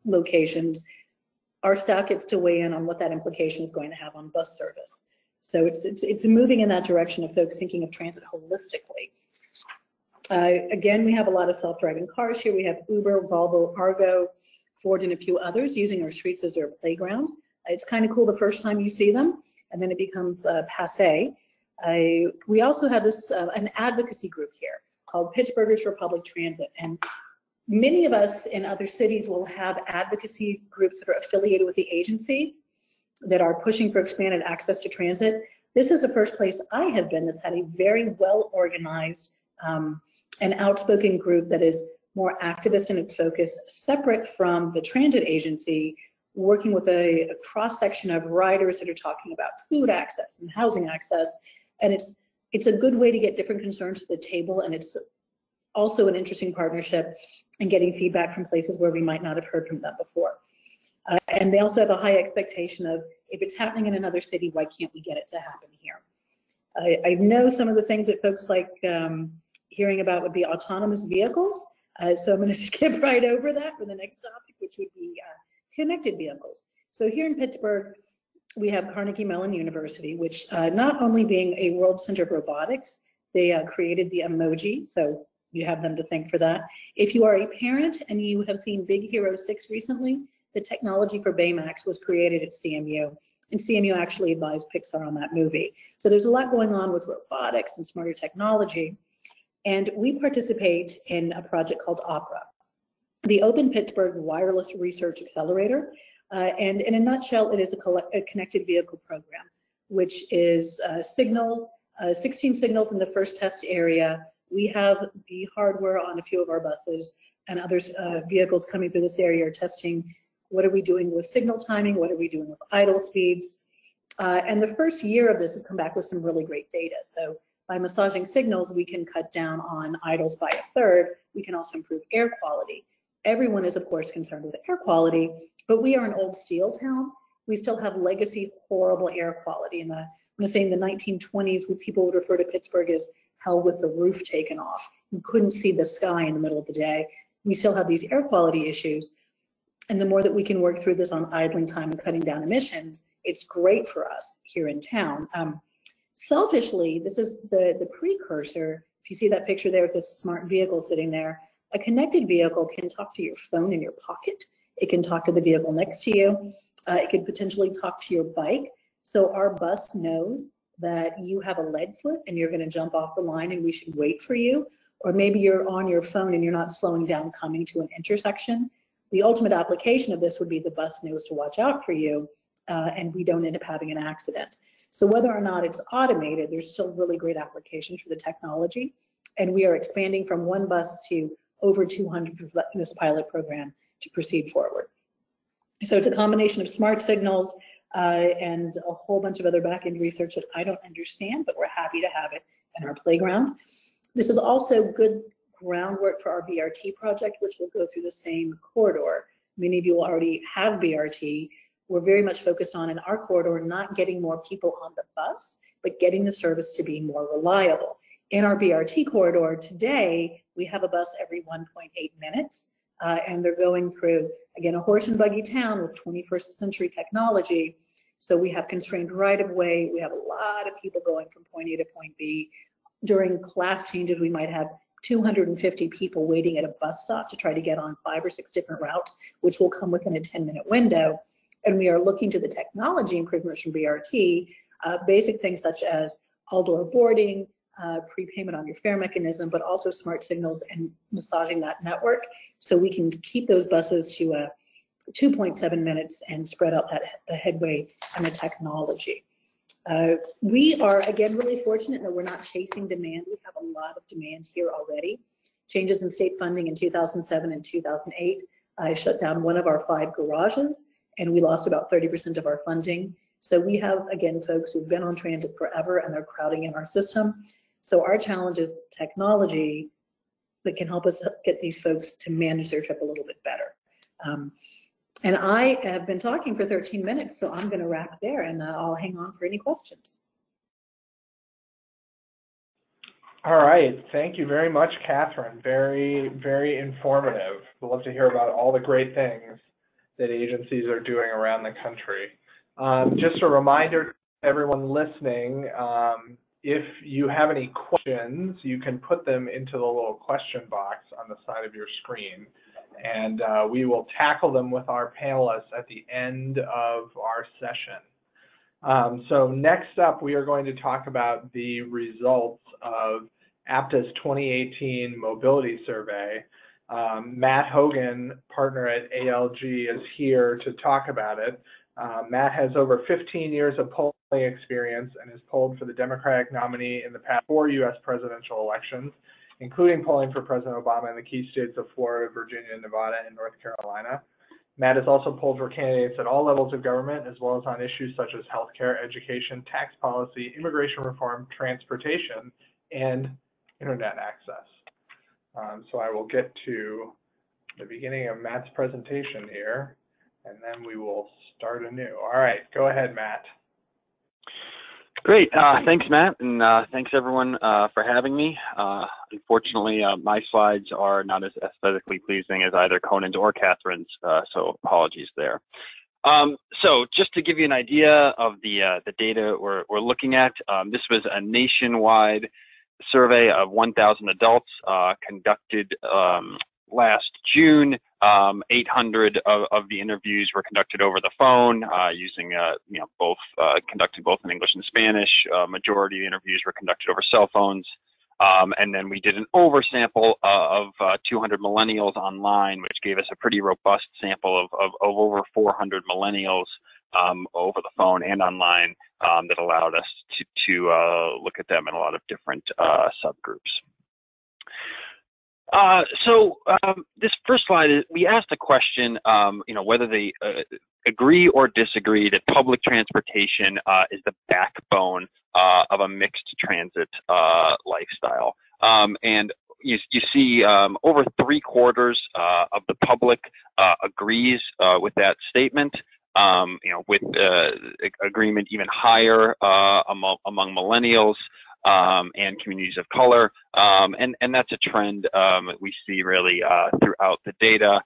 locations, our staff gets to weigh in on what that implication is going to have on bus service. So it's moving in that direction of folks thinking of transit holistically. Again, we have a lot of self-driving cars here. We have Uber, Volvo, Argo, Ford, and a few others using our streets as their playground. It's kind of cool the first time you see them, and then it becomes passe. We also have this an advocacy group here called Pittsburghers for Public Transit, and many of us in other cities will have advocacy groups that are affiliated with the agency that are pushing for expanded access to transit. This is the first place I have been that's had a very well-organized and outspoken group that is more activist in its focus, separate from the transit agency, working with a cross-section of riders that are talking about food access and housing access. And it's a good way to get different concerns to the table, and it's also an interesting partnership in getting feedback from places where we might not have heard from them before. And they also have a high expectation of, if it's happening in another city, why can't we get it to happen here? I know some of the things that folks like hearing about would be autonomous vehicles, so I'm going to skip right over that for the next topic, which would be connected vehicles. So here in Pittsburgh, we have Carnegie Mellon University, which not only being a world center of robotics, they created the emoji, so you have them to thank for that. If you are a parent and you have seen Big Hero 6 recently, the technology for Baymax was created at CMU, and CMU actually advised Pixar on that movie. So there's a lot going on with robotics and smarter technology, and we participate in a project called OPERA, the Open Pittsburgh Wireless Research Accelerator, and in a nutshell, it is a connected vehicle program, which is signals, 16 signals in the first test area. We have the hardware on a few of our buses, and other vehicles coming through this area are testing what are we doing with signal timing, what are we doing with idle speeds. And the first year of this has come back with some really great data. So by massaging signals, we can cut down on idles by a third. We can also improve air quality. Everyone is, of course, concerned with air quality, but we are an old steel town. We still have legacy horrible air quality. I'm going to say in the 1920s, when people would refer to Pittsburgh as hell with the roof taken off. You couldn't see the sky in the middle of the day. We still have these air quality issues. And the more that we can work through this on idling time and cutting down emissions, it's great for us here in town. Selfishly, this is the precursor. If you see that picture there with this smart vehicle sitting there, a connected vehicle can talk to your phone in your pocket. It can talk to the vehicle next to you. It could potentially talk to your bike. So our bus knows that you have a lead foot and you're going to jump off the line and we should wait for you. Or maybe you're on your phone and you're not slowing down coming to an intersection. The ultimate application of this would be the bus knows to watch out for you, and we don't end up having an accident. So whether or not it's automated, there's still really great applications for the technology, and we are expanding from one bus to over 200 in this pilot program to proceed forward. So it's a combination of smart signals and a whole bunch of other back-end research that I don't understand, but we're happy to have it in our playground. This is also good groundwork for our BRT project, which will go through the same corridor. Many of you already have BRT. We're very much focused on, in our corridor, not getting more people on the bus, but getting the service to be more reliable. In our BRT corridor today, we have a bus every 1.8 minutes, and they're going through, again, a horse and buggy town with 21st century technology. So we have constrained right-of-way. We have a lot of people going from point A to point B. During class changes, we might have 250 people waiting at a bus stop to try to get on 5 or 6 different routes, which will come within a 10-minute window. And we are looking to the technology improvements from BRT, basic things such as all-door boarding, prepayment on your fare mechanism, but also smart signals and massaging that network so we can keep those buses to 2.7 minutes and spread out the headway and the technology. We are, again, really fortunate that we're not chasing demand. We have a lot of demand here already. Changes in state funding in 2007 and 2008 shut down one of our 5 garages, and we lost about 30% of our funding. So we have, again, folks who've been on transit forever and they're crowding in our system. So our challenge is technology that can help us get these folks to manage their trip a little bit better. And I have been talking for 13 minutes, so I'm going to wrap there, and I'll hang on for any questions. All right. Thank you very much, Catherine. Very, very informative. We'd love to hear about all the great things that agencies are doing around the country. Just a reminder to everyone listening, if you have any questions, you can put them into the little question box on the side of your screen, and we will tackle them with our panelists at the end of our session. So next up, we are going to talk about the results of APTA's 2018 Mobility Survey. Matt Hogan, partner at ALG, is here to talk about it. Matt has over 15 years of polling experience and has polled for the Democratic nominee in the past 4 U.S. presidential elections, including polling for President Obama in the key states of Florida, Virginia, Nevada, and North Carolina. Matt has also polled for candidates at all levels of government, as well as on issues such as healthcare, education, tax policy, immigration reform, transportation, and internet access. So I will get to the beginning of Matt's presentation here, and then we will start anew. All right, go ahead, Matt. Great. Thanks, Matt, and thanks everyone for having me. Unfortunately, my slides are not as aesthetically pleasing as either Conan's or Catherine's, so apologies there. So just to give you an idea of the data we're looking at, this was a nationwide survey of 1,000 adults conducted last June. 800 of the interviews were conducted over the phone using, conducted both in English and Spanish. Majority of the interviews were conducted over cell phones. And then we did an oversample of 200 millennials online, which gave us a pretty robust sample of over 400 millennials over the phone and online that allowed us to look at them in a lot of different subgroups. So this first slide is, we asked a question, whether they agree or disagree that public transportation is the backbone of a mixed transit lifestyle. And you see over 3/4 of the public agrees with that statement. With agreement even higher among millennials and communities of color, and that's a trend we see really throughout the data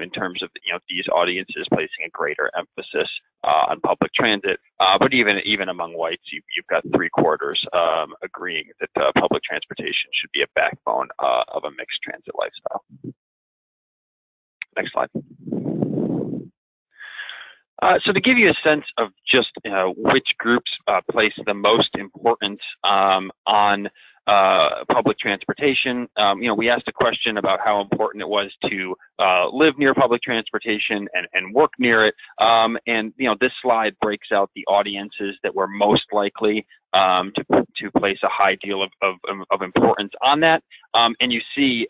in terms of these audiences placing a greater emphasis on public transit. But even among whites, you've got 3/4 agreeing that public transportation should be a backbone of a mixed transit lifestyle. Next slide. So to give you a sense of just which groups place the most importance on public transportation, we asked a question about how important it was to live near public transportation and work near it. And this slide breaks out the audiences that were most likely to place a high deal of importance on that. And you see,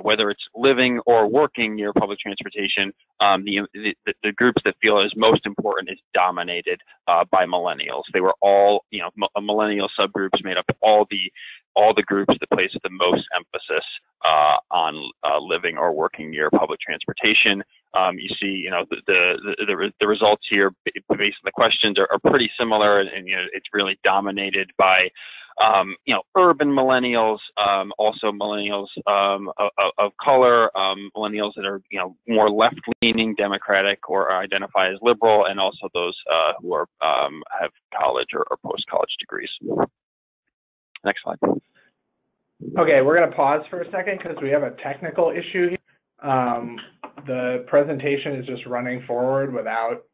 whether it's living or working near public transportation, the groups that feel is most important is dominated by millennials. They were all, millennial subgroups made up all the groups that place the most emphasis on living or working near public transportation. You see, the results here based on the questions are pretty similar, and it's really dominated by urban millennials, also millennials of color, millennials that are more left-leaning, Democratic, or identify as liberal, and also those who are have college or post-college degrees. Next slide. Okay, we're going to pause for a second because we have a technical issue here. The presentation is just running forward without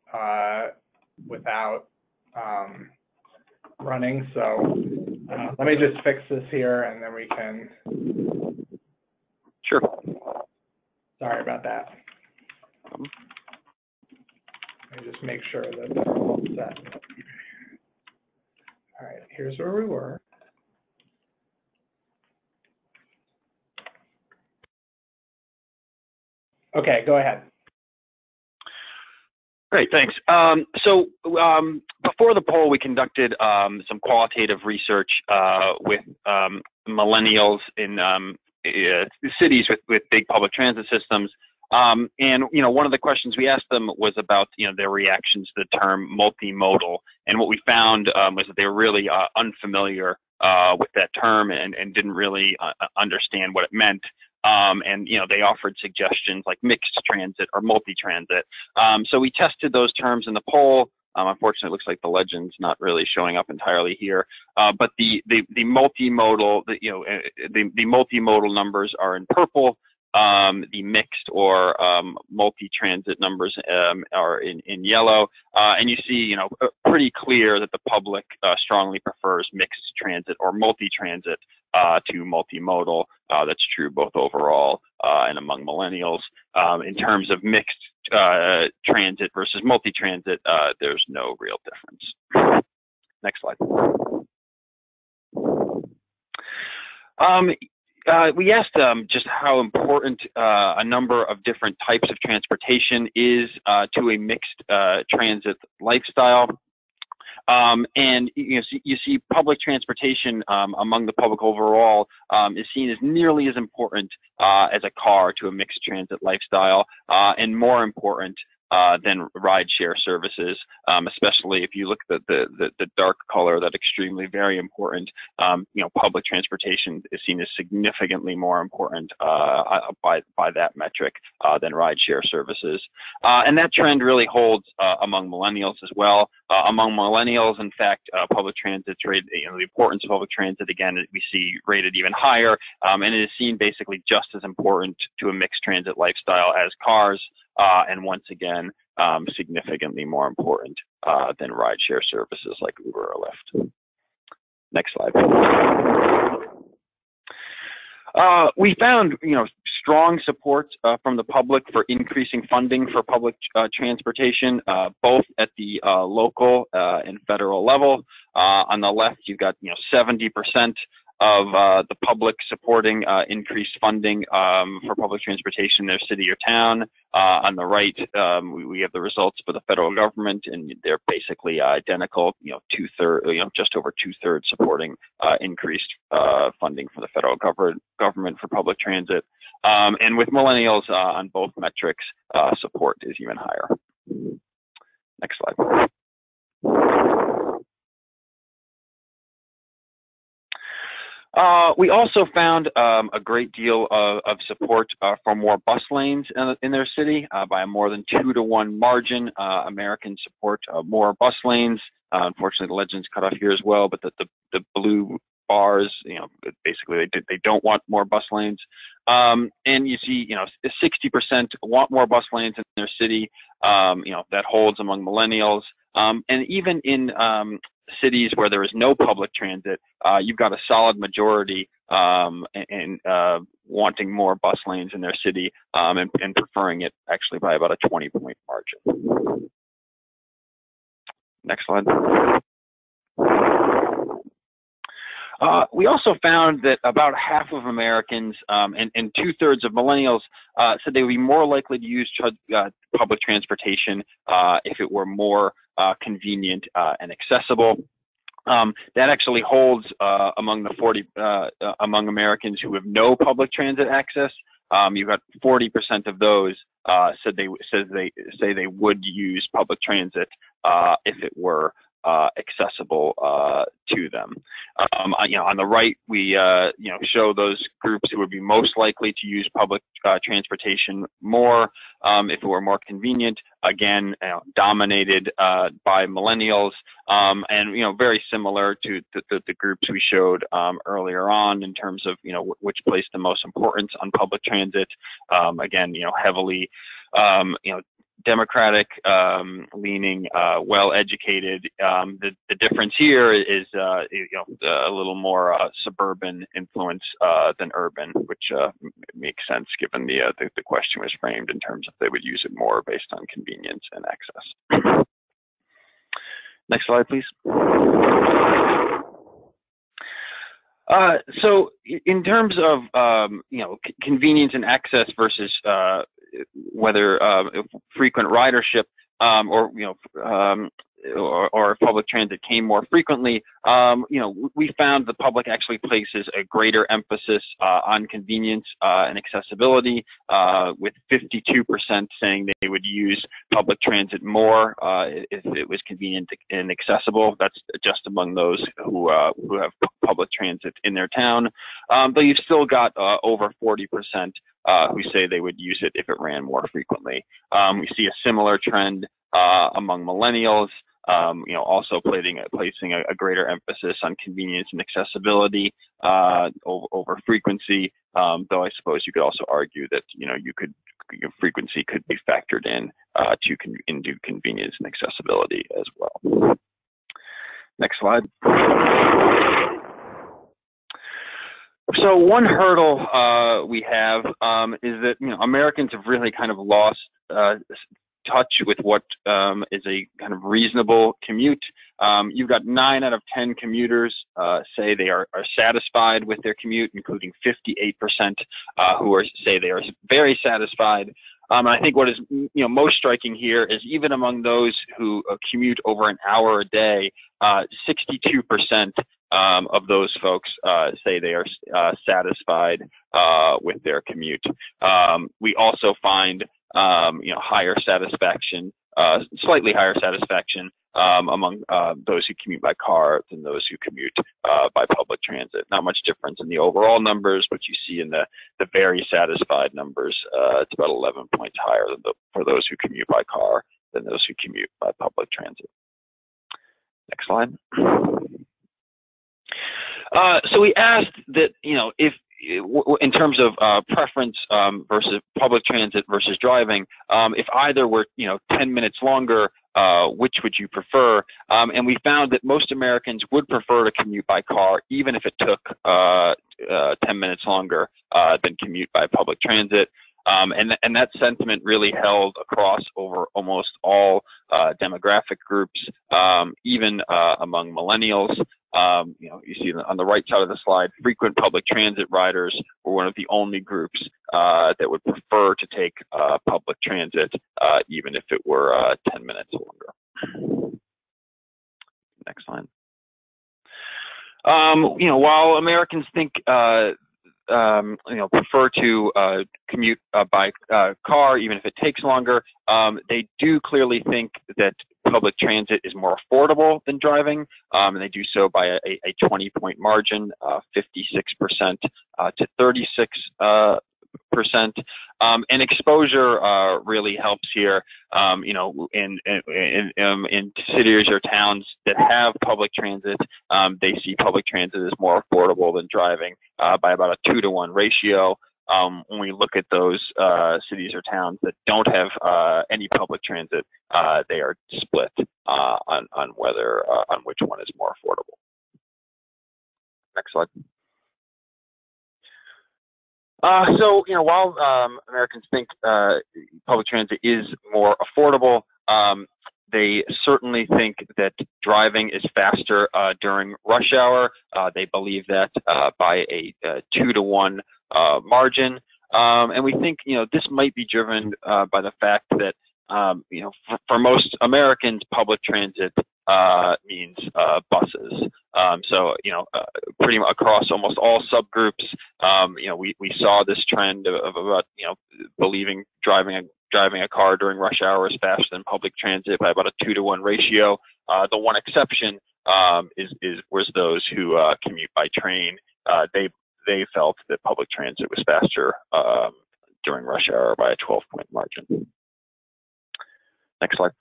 running. So let me just fix this here, and then we can. Sure. Sorry about that. Let me just make sure that they're all set. All right, here's where we were. Okay, go ahead. Great, thanks. So before the poll, we conducted some qualitative research with millennials in cities with big public transit systems. And one of the questions we asked them was about their reactions to the term multimodal. And what we found was that they were really unfamiliar with that term and didn't really understand what it meant. And they offered suggestions like mixed transit or multi-transit. So we tested those terms in the poll. Unfortunately, it looks like the legend's not really showing up entirely here. But the multimodal, the multimodal numbers are in purple. The mixed or multi-transit numbers are in yellow, and you see, pretty clear that the public strongly prefers mixed transit or multi-transit to multimodal. That's true both overall and among millennials. In terms of mixed transit versus multi-transit, there's no real difference. Next slide. We asked just how important a number of different types of transportation is to a mixed transit lifestyle. And you see public transportation among the public overall is seen as nearly as important as a car to a mixed transit lifestyle, and more important than rideshare services, especially if you look at the dark color, that extremely very important. Public transportation is seen as significantly more important by that metric than rideshare services, and that trend really holds among millennials as well. Among millennials, in fact, public transit rate, the importance of public transit again we see rated even higher, and it is seen basically just as important to a mixed transit lifestyle as cars. And once again, significantly more important than rideshare services like Uber or Lyft. Next slide. We found, strong support from the public for increasing funding for public transportation, both at the local and federal level. On the left, you've got 70% of the public supporting increased funding for public transportation in their city or town. On the right, we have the results for the federal government, and they're basically identical. Just over 2/3 supporting increased funding for the federal government for public transit. And with millennials on both metrics, support is even higher. Next slide. We also found a great deal of support for more bus lanes in their city by a more than 2-to-1 margin. Americans support more bus lanes. Unfortunately, the legend's cut off here as well, but the blue bars, basically they don't want more bus lanes. And you see, 60% want more bus lanes in their city. That holds among millennials. And even in cities where there is no public transit, you've got a solid majority in wanting more bus lanes in their city, and preferring it actually by about a 20-point margin. Next slide. We also found that about half of Americans and 2/3 of millennials said they would be more likely to use public transportation if it were more convenient and accessible. That actually holds among the among Americans who have no public transit access. You've got 40% of those say they would use public transit if it were accessible to them. On the right, we show those groups who would be most likely to use public transportation more if it were more convenient. Again, dominated by millennials, and very similar to the groups we showed earlier on in terms of which placed the most importance on public transit. Again, heavily Democratic leaning, well-educated. The difference here is a little more suburban influence than urban, which makes sense given the question was framed in terms of they would use it more based on convenience and access. Next slide, please. So in terms of convenience and access versus whether frequent ridership or or if public transit came more frequently, we found the public actually places a greater emphasis on convenience and accessibility, with 52% saying they would use public transit more if it was convenient and accessible. That's just among those who have public transit in their town. But you've still got over 40% who say they would use it if it ran more frequently. We see a similar trend among millennials, also placing a greater emphasis on convenience and accessibility over frequency. Though I suppose you could also argue that frequency could be factored in into convenience and accessibility as well. Next slide. So one hurdle we have is that Americans have really kind of lost touch with what is a kind of reasonable commute. You've got 9 out of 10 commuters say they are satisfied with their commute, including 58% who say they are very satisfied. And I think what is most striking here is even among those who commute over an hour a day, 62% of those folks say they are satisfied with their commute. We also find higher satisfaction, slightly higher satisfaction among those who commute by car than those who commute by public transit. Not much difference in the overall numbers, but you see in the very satisfied numbers, it's about 11 points higher for those who commute by car than those who commute by public transit. Next slide. So we asked that, if in terms of preference versus public transit versus driving, if either were 10 minutes longer, which would you prefer? And we found that most Americans would prefer to commute by car, even if it took 10 minutes longer than commute by public transit. And that sentiment really held across over almost all demographic groups, even among millennials. You see on the right side of the slide, frequent public transit riders were one of the only groups that would prefer to take public transit, even if it were 10 minutes longer. Next slide. While Americans think prefer to commute by car, even if it takes longer, they do clearly think that public transit is more affordable than driving, and they do so by a 20-point margin, 56% to 36%. And exposure really helps here. In cities or towns that have public transit, they see public transit as more affordable than driving by about a 2-to-1 ratio. When we look at those cities or towns that don't have any public transit, they are split on which one is more affordable. Next slide. So, while Americans think public transit is more affordable, they certainly think that driving is faster during rush hour. They believe that by a 2-to-1 margin. And we think, this might be driven by the fact that, for most Americans, public transit means buses. So, pretty much across almost all subgroups, we saw this trend of about, believing driving a car during rush hour is faster than public transit by about a 2-to-1 ratio. The one exception was those who commute by train. They felt that public transit was faster during rush hour by a 12-point margin. Next slide.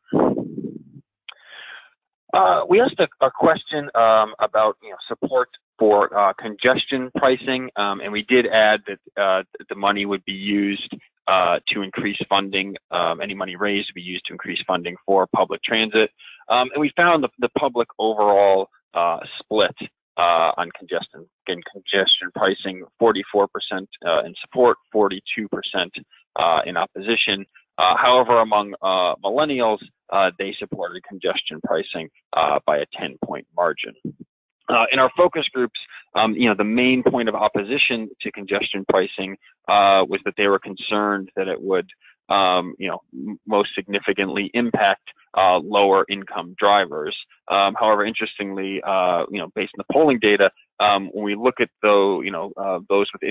We asked a question about support for congestion pricing, and we did add that the money would be used to increase funding. Any money raised would be used to increase funding for public transit, and we found the public overall split on congestion pricing: 44% in support, 42% in opposition. However, among millennials, they supported congestion pricing by a 10-point margin. In our focus groups, the main point of opposition to congestion pricing was that they were concerned that it would, most significantly impact lower income drivers. However, interestingly, based on the polling data, when we look at those with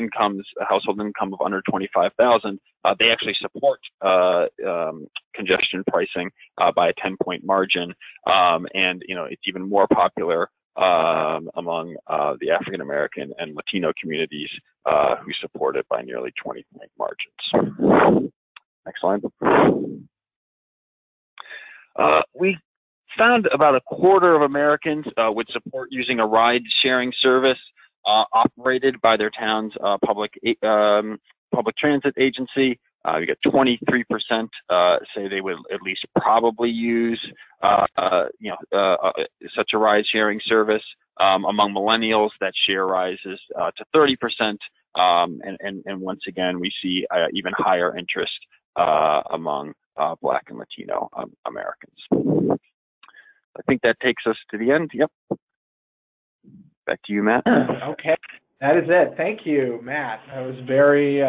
household income of under 25,000, they actually support congestion pricing by a 10-point margin, and it's even more popular among the African American and Latino communities who support it by nearly 20-point margins. Next slide. We found about a quarter of Americans would support using a ride-sharing service operated by their town's public transit agency. We got 23% say they would at least probably use such a ride-sharing service. Among millennials, that share rises to 30%, and once again, we see even higher interest among Black and Latino Americans. I think that takes us to the end. Yep. Back to you, Matt. Okay, that is it. Thank you, Matt. That was very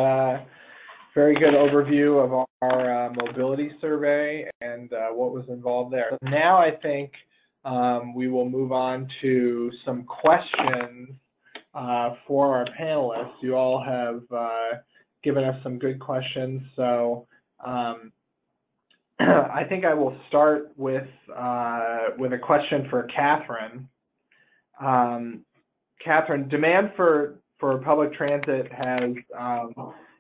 good overview of our mobility survey and what was involved there. Now I think we will move on to some questions for our panelists. You all have given us some good questions, so I think I will start with a question for Catherine. Catherine, demand for public transit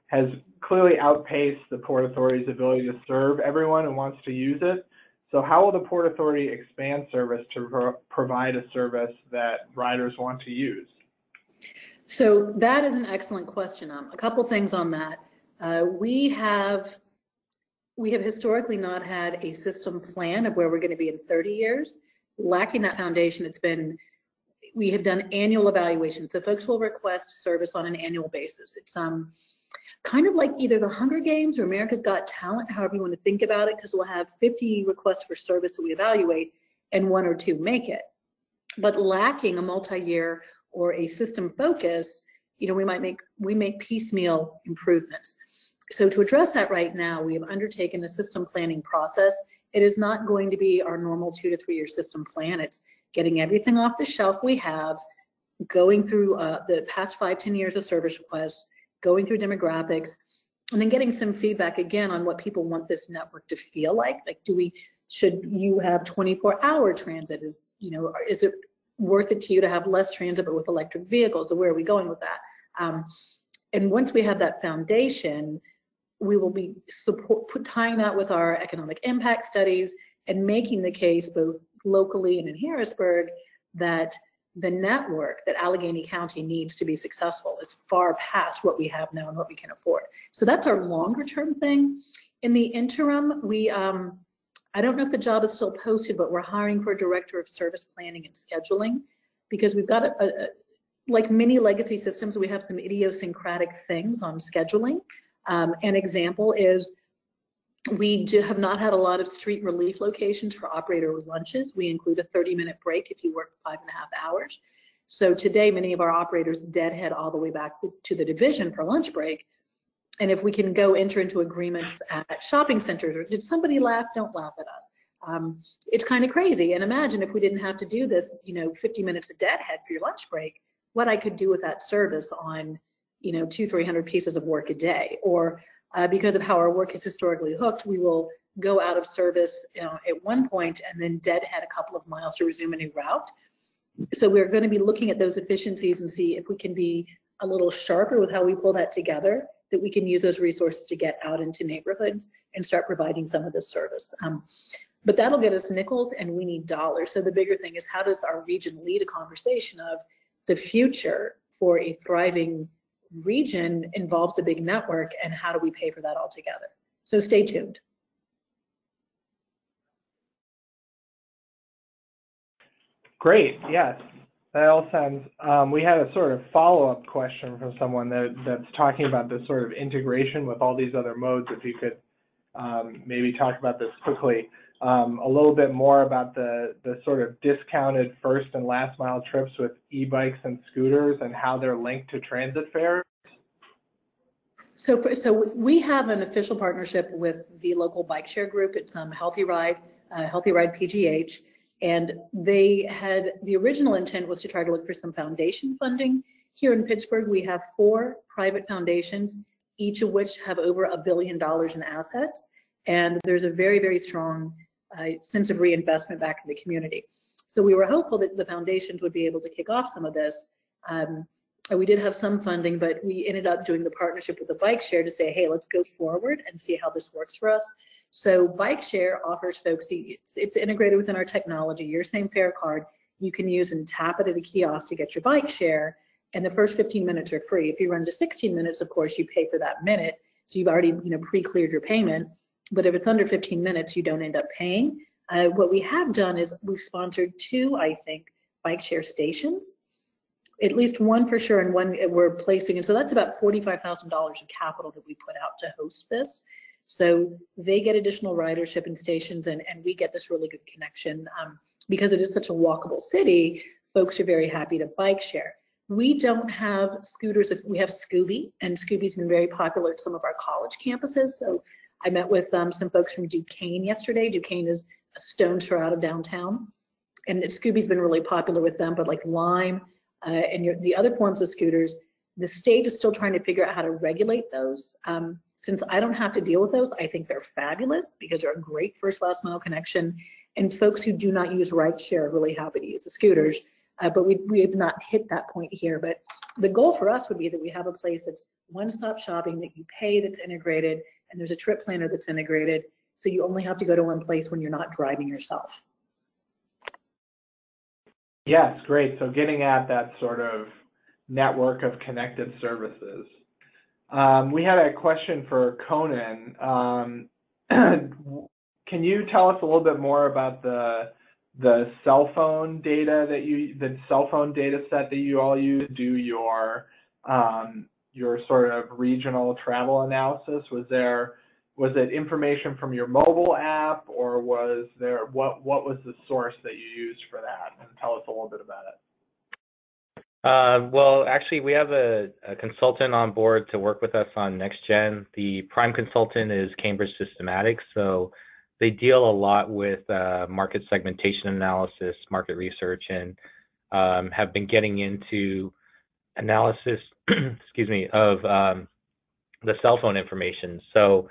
has clearly outpaced the Port Authority's ability to serve everyone who wants to use it. So how will the Port Authority expand service to provide a service that riders want to use? So that is an excellent question. A couple things on that. We have historically not had a system plan of where we're going to be in 30 years. Lacking that foundation, we have done annual evaluations. So folks will request service on an annual basis. It's kind of like either the Hunger Games or America's Got Talent, however you want to think about it, because we'll have 50 requests for service that we evaluate and 1 or 2 make it. But lacking a multi-year or a system focus, we make piecemeal improvements. So to address that right now, we have undertaken a system planning process. It is not going to be our normal 2 to 3 year system plan. It's getting everything off the shelf we have, going through the past 5-10 years of service requests, going through demographics, and then getting some feedback again on what people want this network to feel like. Like, should you have 24-hour transit? Is it worth it to you to have less transit but with electric vehicles? So where are we going with that? And once we have that foundation, we will be tying that with our economic impact studies and making the case both locally and in Harrisburg that the network that Allegheny County needs to be successful is far past what we have now and what we can afford. So that's our longer term thing. In the interim, I don't know if the job is still posted, but we're hiring for a director of service planning and scheduling, because we've got like many legacy systems, we have some idiosyncratic things on scheduling. An example is we have not had a lot of street relief locations for operator lunches. We include a 30-minute break if you work 5.5 hours. So today, many of our operators deadhead all the way back to the division for lunch break. And if we can enter into agreements at shopping centers, or did somebody laugh? Don't laugh at us. It's kind of crazy. And imagine if we didn't have to do this, 50 minutes of deadhead for your lunch break, what I could do with that service on, 200-300 pieces of work a day. Or because of how our work is historically hooked, we will go out of service at one point and then deadhead a couple of miles to resume a new route. So we're going to be looking at those efficiencies and see if we can be a little sharper with how we pull that together, that we can use those resources to get out into neighborhoods and start providing some of this service. But that'll get us nickels, and we need dollars. So the bigger thing is, how does our region lead a conversation of the future for a thriving region involves a big network, and how do we pay for that all together? So stay tuned. Great, yes. That all sounds, we had a sort of follow-up question from someone that's talking about this sort of integration with all these other modes. If you could maybe talk about this quickly, a little bit more about the sort of discounted first and last mile trips with e-bikes and scooters and how they're linked to transit fares. So we have an official partnership with the local bike share group. It's Healthy Ride. Healthy Ride PGH. And the original intent was to try to look for some foundation funding. Here in Pittsburgh, we have 4 private foundations, each of which have over $1 billion in assets. And there's a very, very strong sense of reinvestment back in the community. So we were hopeful that the foundations would be able to kick off some of this. We did have some funding, but we ended up doing the partnership with the bike share to say, hey, let's go forward and see how this works for us. So bike share offers folks, it's integrated within our technology, your same fare card you can use and tap it at a kiosk to get your bike share. And the first 15 minutes are free. If you run to 16 minutes, of course, you pay for that minute. So you've already pre-cleared your payment. But if it's under 15 minutes, you don't end up paying. What we have done is we've sponsored 2, I think, bike share stations. At least one for sure, and one we're placing. And so that's about $45,000 of capital that we put out to host this. So they get additional ridership and stations, and we get this really good connection. Because it is such a walkable city, folks are very happy to bike share. We don't have scooters. We have Scooby, and Scooby's been very popular at some of our college campuses. So I met with some folks from Duquesne yesterday. Duquesne is a stone's throw out of downtown. And Scooby's been really popular with them, but like Lime and the other forms of scooters, the state is still trying to figure out how to regulate those. Since I don't have to deal with those, I think they're fabulous because they're a great first last mile connection. And folks who do not use rideshare are really happy to use the scooters. But we have not hit that point here. But the goal for us would be that we have a place that's one-stop shopping, that you pay, that's integrated, and there's a trip planner that's integrated. So you only have to go to one place when you're not driving yourself. Yes, great. So getting at that sort of network of connected services. We had a question for Conan. Can you tell us a little bit more about the cell phone data the cell phone data set that you all use, do your sort of regional travel analysis? Was it information from your mobile app, or what was the source that you used for that? And tell us a little bit about it. Well, actually, we have a consultant on board to work with us on NextGen. The prime consultant is Cambridge Systematics, so they deal a lot with market segmentation analysis, market research, and have been getting into analysis, excuse me, of the cell phone information. So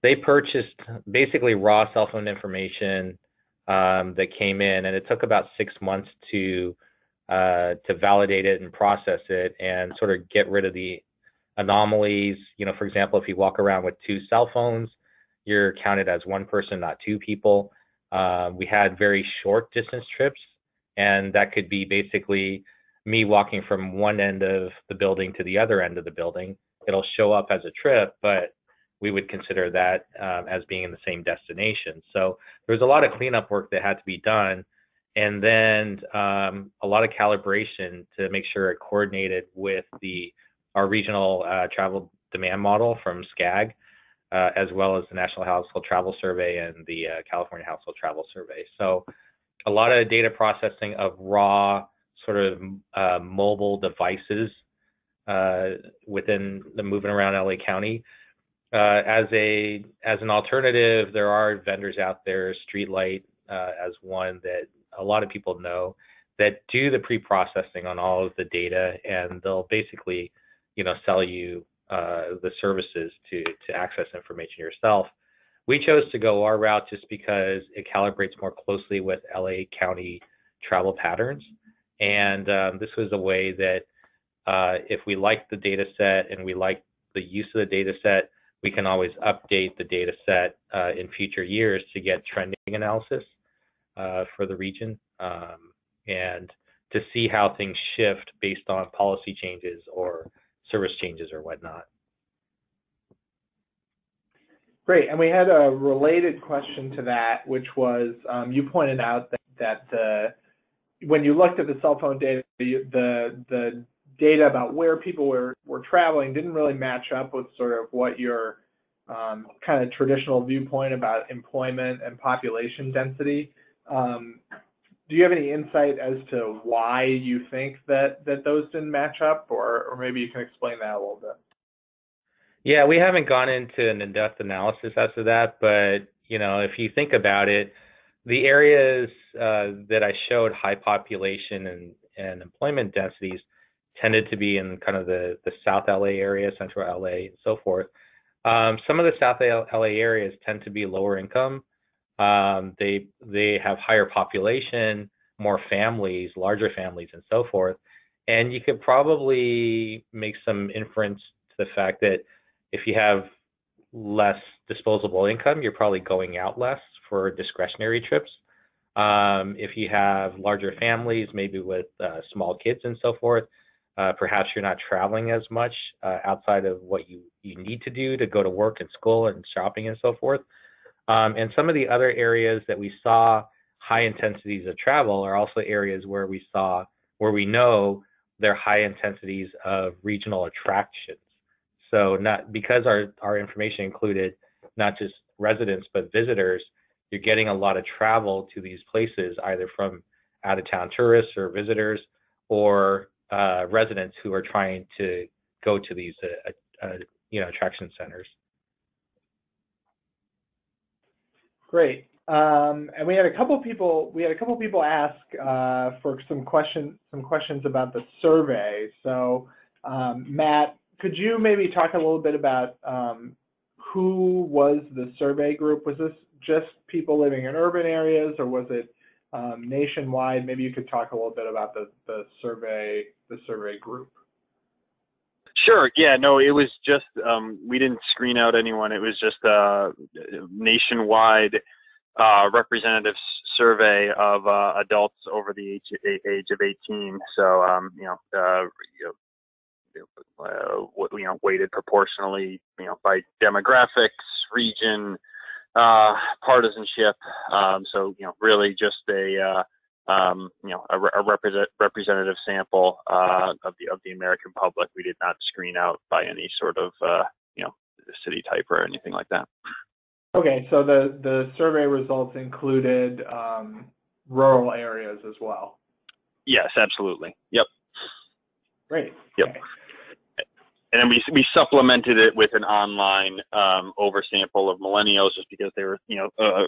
they purchased basically raw cell phone information that came in, and it took about 6 months to validate it and process it and sort of get rid of the anomalies. For example, if you walk around with 2 cell phones, you're counted as 1 person, not 2 people. We had very short distance trips, and that could be basically me walking from one end of the building to the other end of the building. It'll show up as a trip, but we would consider that as being in the same destination. So there was a lot of cleanup work that had to be done, and then a lot of calibration to make sure it coordinated with our regional travel demand model from SCAG, as well as the National Household Travel Survey and the California Household Travel Survey. So a lot of data processing of raw sort of mobile devices within the moving around LA County. As an alternative, there are vendors out there, Streetlight as one that a lot of people know, that do the pre-processing on all of the data, and they'll basically, sell you the services to access information yourself. We chose to go our route just because it calibrates more closely with LA County travel patterns. And this was a way that if we like the data set and we like the use of the data set, we can always update the data set in future years to get trending analysis for the region and to see how things shift based on policy changes or service changes or whatnot. Great, and we had a related question to that, which was you pointed out that when you looked at the cell phone data, the data about where people were traveling didn't really match up with sort of what your kind of traditional viewpoint about employment and population density. Do you have any insight as to why you think that those didn't match up, or maybe you can explain that a little bit? Yeah, we haven't gone into an in-depth analysis as to that, but if you think about it, the areas that I showed high population and employment densities tended to be in kind of the South LA area, Central LA, and so forth. Some of the South LA areas tend to be lower income. They have higher population, more families, larger families, and so forth. And you could probably make some inference to the fact that if you have less disposable income, you're probably going out less for discretionary trips. If you have larger families, maybe with small kids and so forth, perhaps you're not traveling as much outside of what you need to do to go to work and school and shopping and so forth. And some of the other areas that we saw high intensities of travel are also areas where we know they're high intensities of regional attractions. So not because our information included not just residents but visitors, you're getting a lot of travel to these places, either from out-of-town tourists or visitors, or residents who are trying to go to these attraction centers. Great. And we had a couple people ask for some questions about the survey. So Matt, could you maybe talk a little bit about who was the survey group? Was this just people living in urban areas, or was it nationwide? Maybe you could talk a little bit about the survey group. Sure. Yeah. No, it was just we didn't screen out anyone. It was just a nationwide representative survey of adults over the age of 18. So weighted proportionally, by demographics, region, partisanship. So really just a representative sample of the American public. We did not screen out by any sort of city type or anything like that. Okay, so the survey results included rural areas as well. Yes, absolutely. Yep. Great. Yep. Okay. And then we supplemented it with an online oversample of millennials, just because they were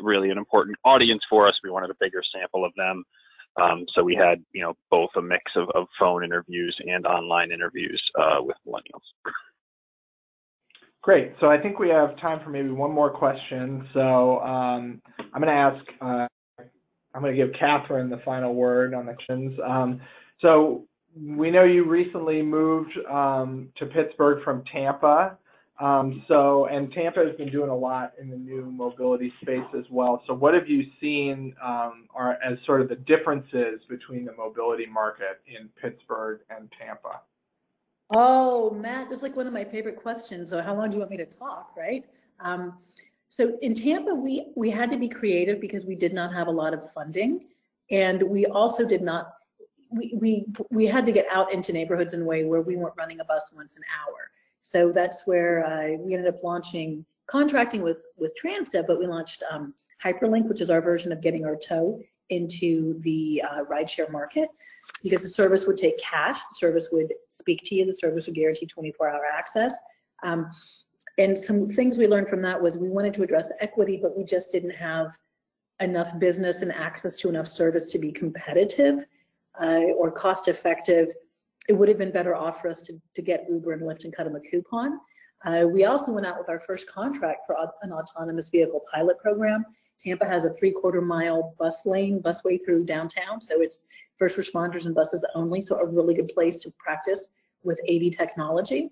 really an important audience for us. We wanted a bigger sample of them. So we had, both a mix of phone interviews and online interviews with millennials. Great. So I think we have time for maybe one more question. So I'm going to give Catherine the final word on the questions. So we know you recently moved to Pittsburgh from Tampa. And Tampa has been doing a lot in the new mobility space as well. So what have you seen are as sort of the differences between the mobility market in Pittsburgh and Tampa? Oh, Matt, this is like one of my favorite questions. So how long do you want me to talk, right? So in Tampa, we had to be creative because we did not have a lot of funding. And we also did not, we had to get out into neighborhoods in a way where we weren't running a bus once an hour. So that's where we ended up contracting with Transdev, but we launched Hyperlink, which is our version of getting our toe into the rideshare market, because the service would take cash, the service would speak to you, the service would guarantee 24-hour access. And some things we learned from that was we wanted to address equity, but we just didn't have enough business and access to enough service to be competitive or cost effective. It would have been better off for us to get Uber and Lyft and cut them a coupon. We also went out with our first contract for an autonomous vehicle pilot program. Tampa has a 3/4-mile busway through downtown, so it's first responders and buses only, so a really good place to practice with AV technology.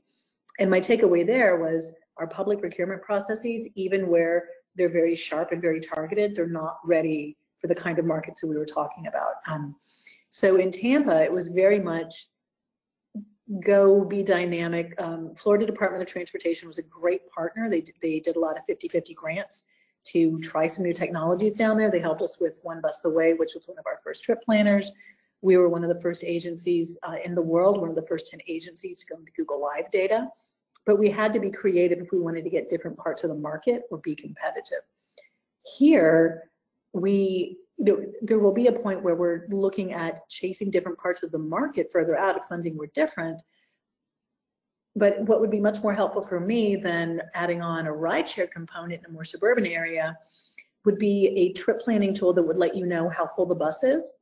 And my takeaway there was our public procurement processes, even where they're very sharp and very targeted, they're not ready for the kind of markets that we were talking about. So in Tampa, it was very much go be dynamic. Florida Department of Transportation was a great partner. They did a lot of 50-50 grants to try some new technologies down there. They helped us with One Bus Away, which was one of our first trip planners. We were one of the first agencies in the world, one of the first 10 agencies to go into Google Live data. But we had to be creative if we wanted to get different parts of the market or be competitive. Here, there will be a point where we're looking at chasing different parts of the market further out if funding were different. But what would be much more helpful for me than adding on a rideshare component in a more suburban area would be a trip planning tool that would let you know how full the bus is,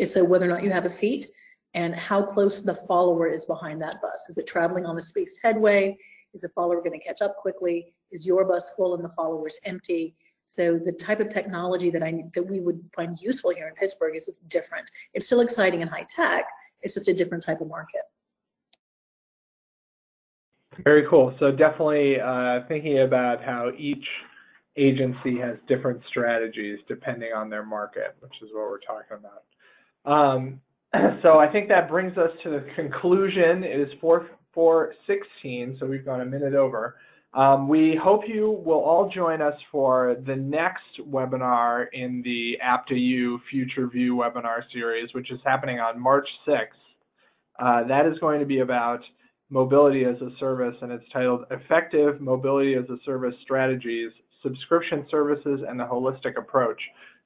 so whether or not you have a seat, and how close the follower is behind that bus. Is it traveling on the spaced headway? Is the follower going to catch up quickly? Is your bus full and the follower's empty? So the type of technology that we would find useful here in Pittsburgh is it's different. It's still exciting and high tech. It's just a different type of market. Very cool. So definitely thinking about how each agency has different strategies depending on their market, which is what we're talking about. So I think that brings us to the conclusion. It is 4:16, so we've gone a minute over. We hope you will all join us for the next webinar in the App2U Future View webinar series, which is happening on March 6th. That is going to be about mobility as a service, and it's titled Effective Mobility as a Service Strategies, Subscription Services, and the Holistic Approach.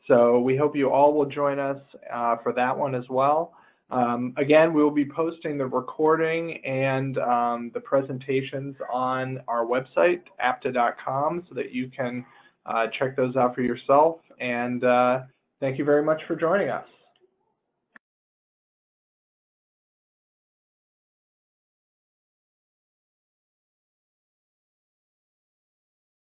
So we hope you all will join us for that one as well. Again, we will be posting the recording and the presentations on our website, apta.com, so that you can check those out for yourself. And thank you very much for joining us.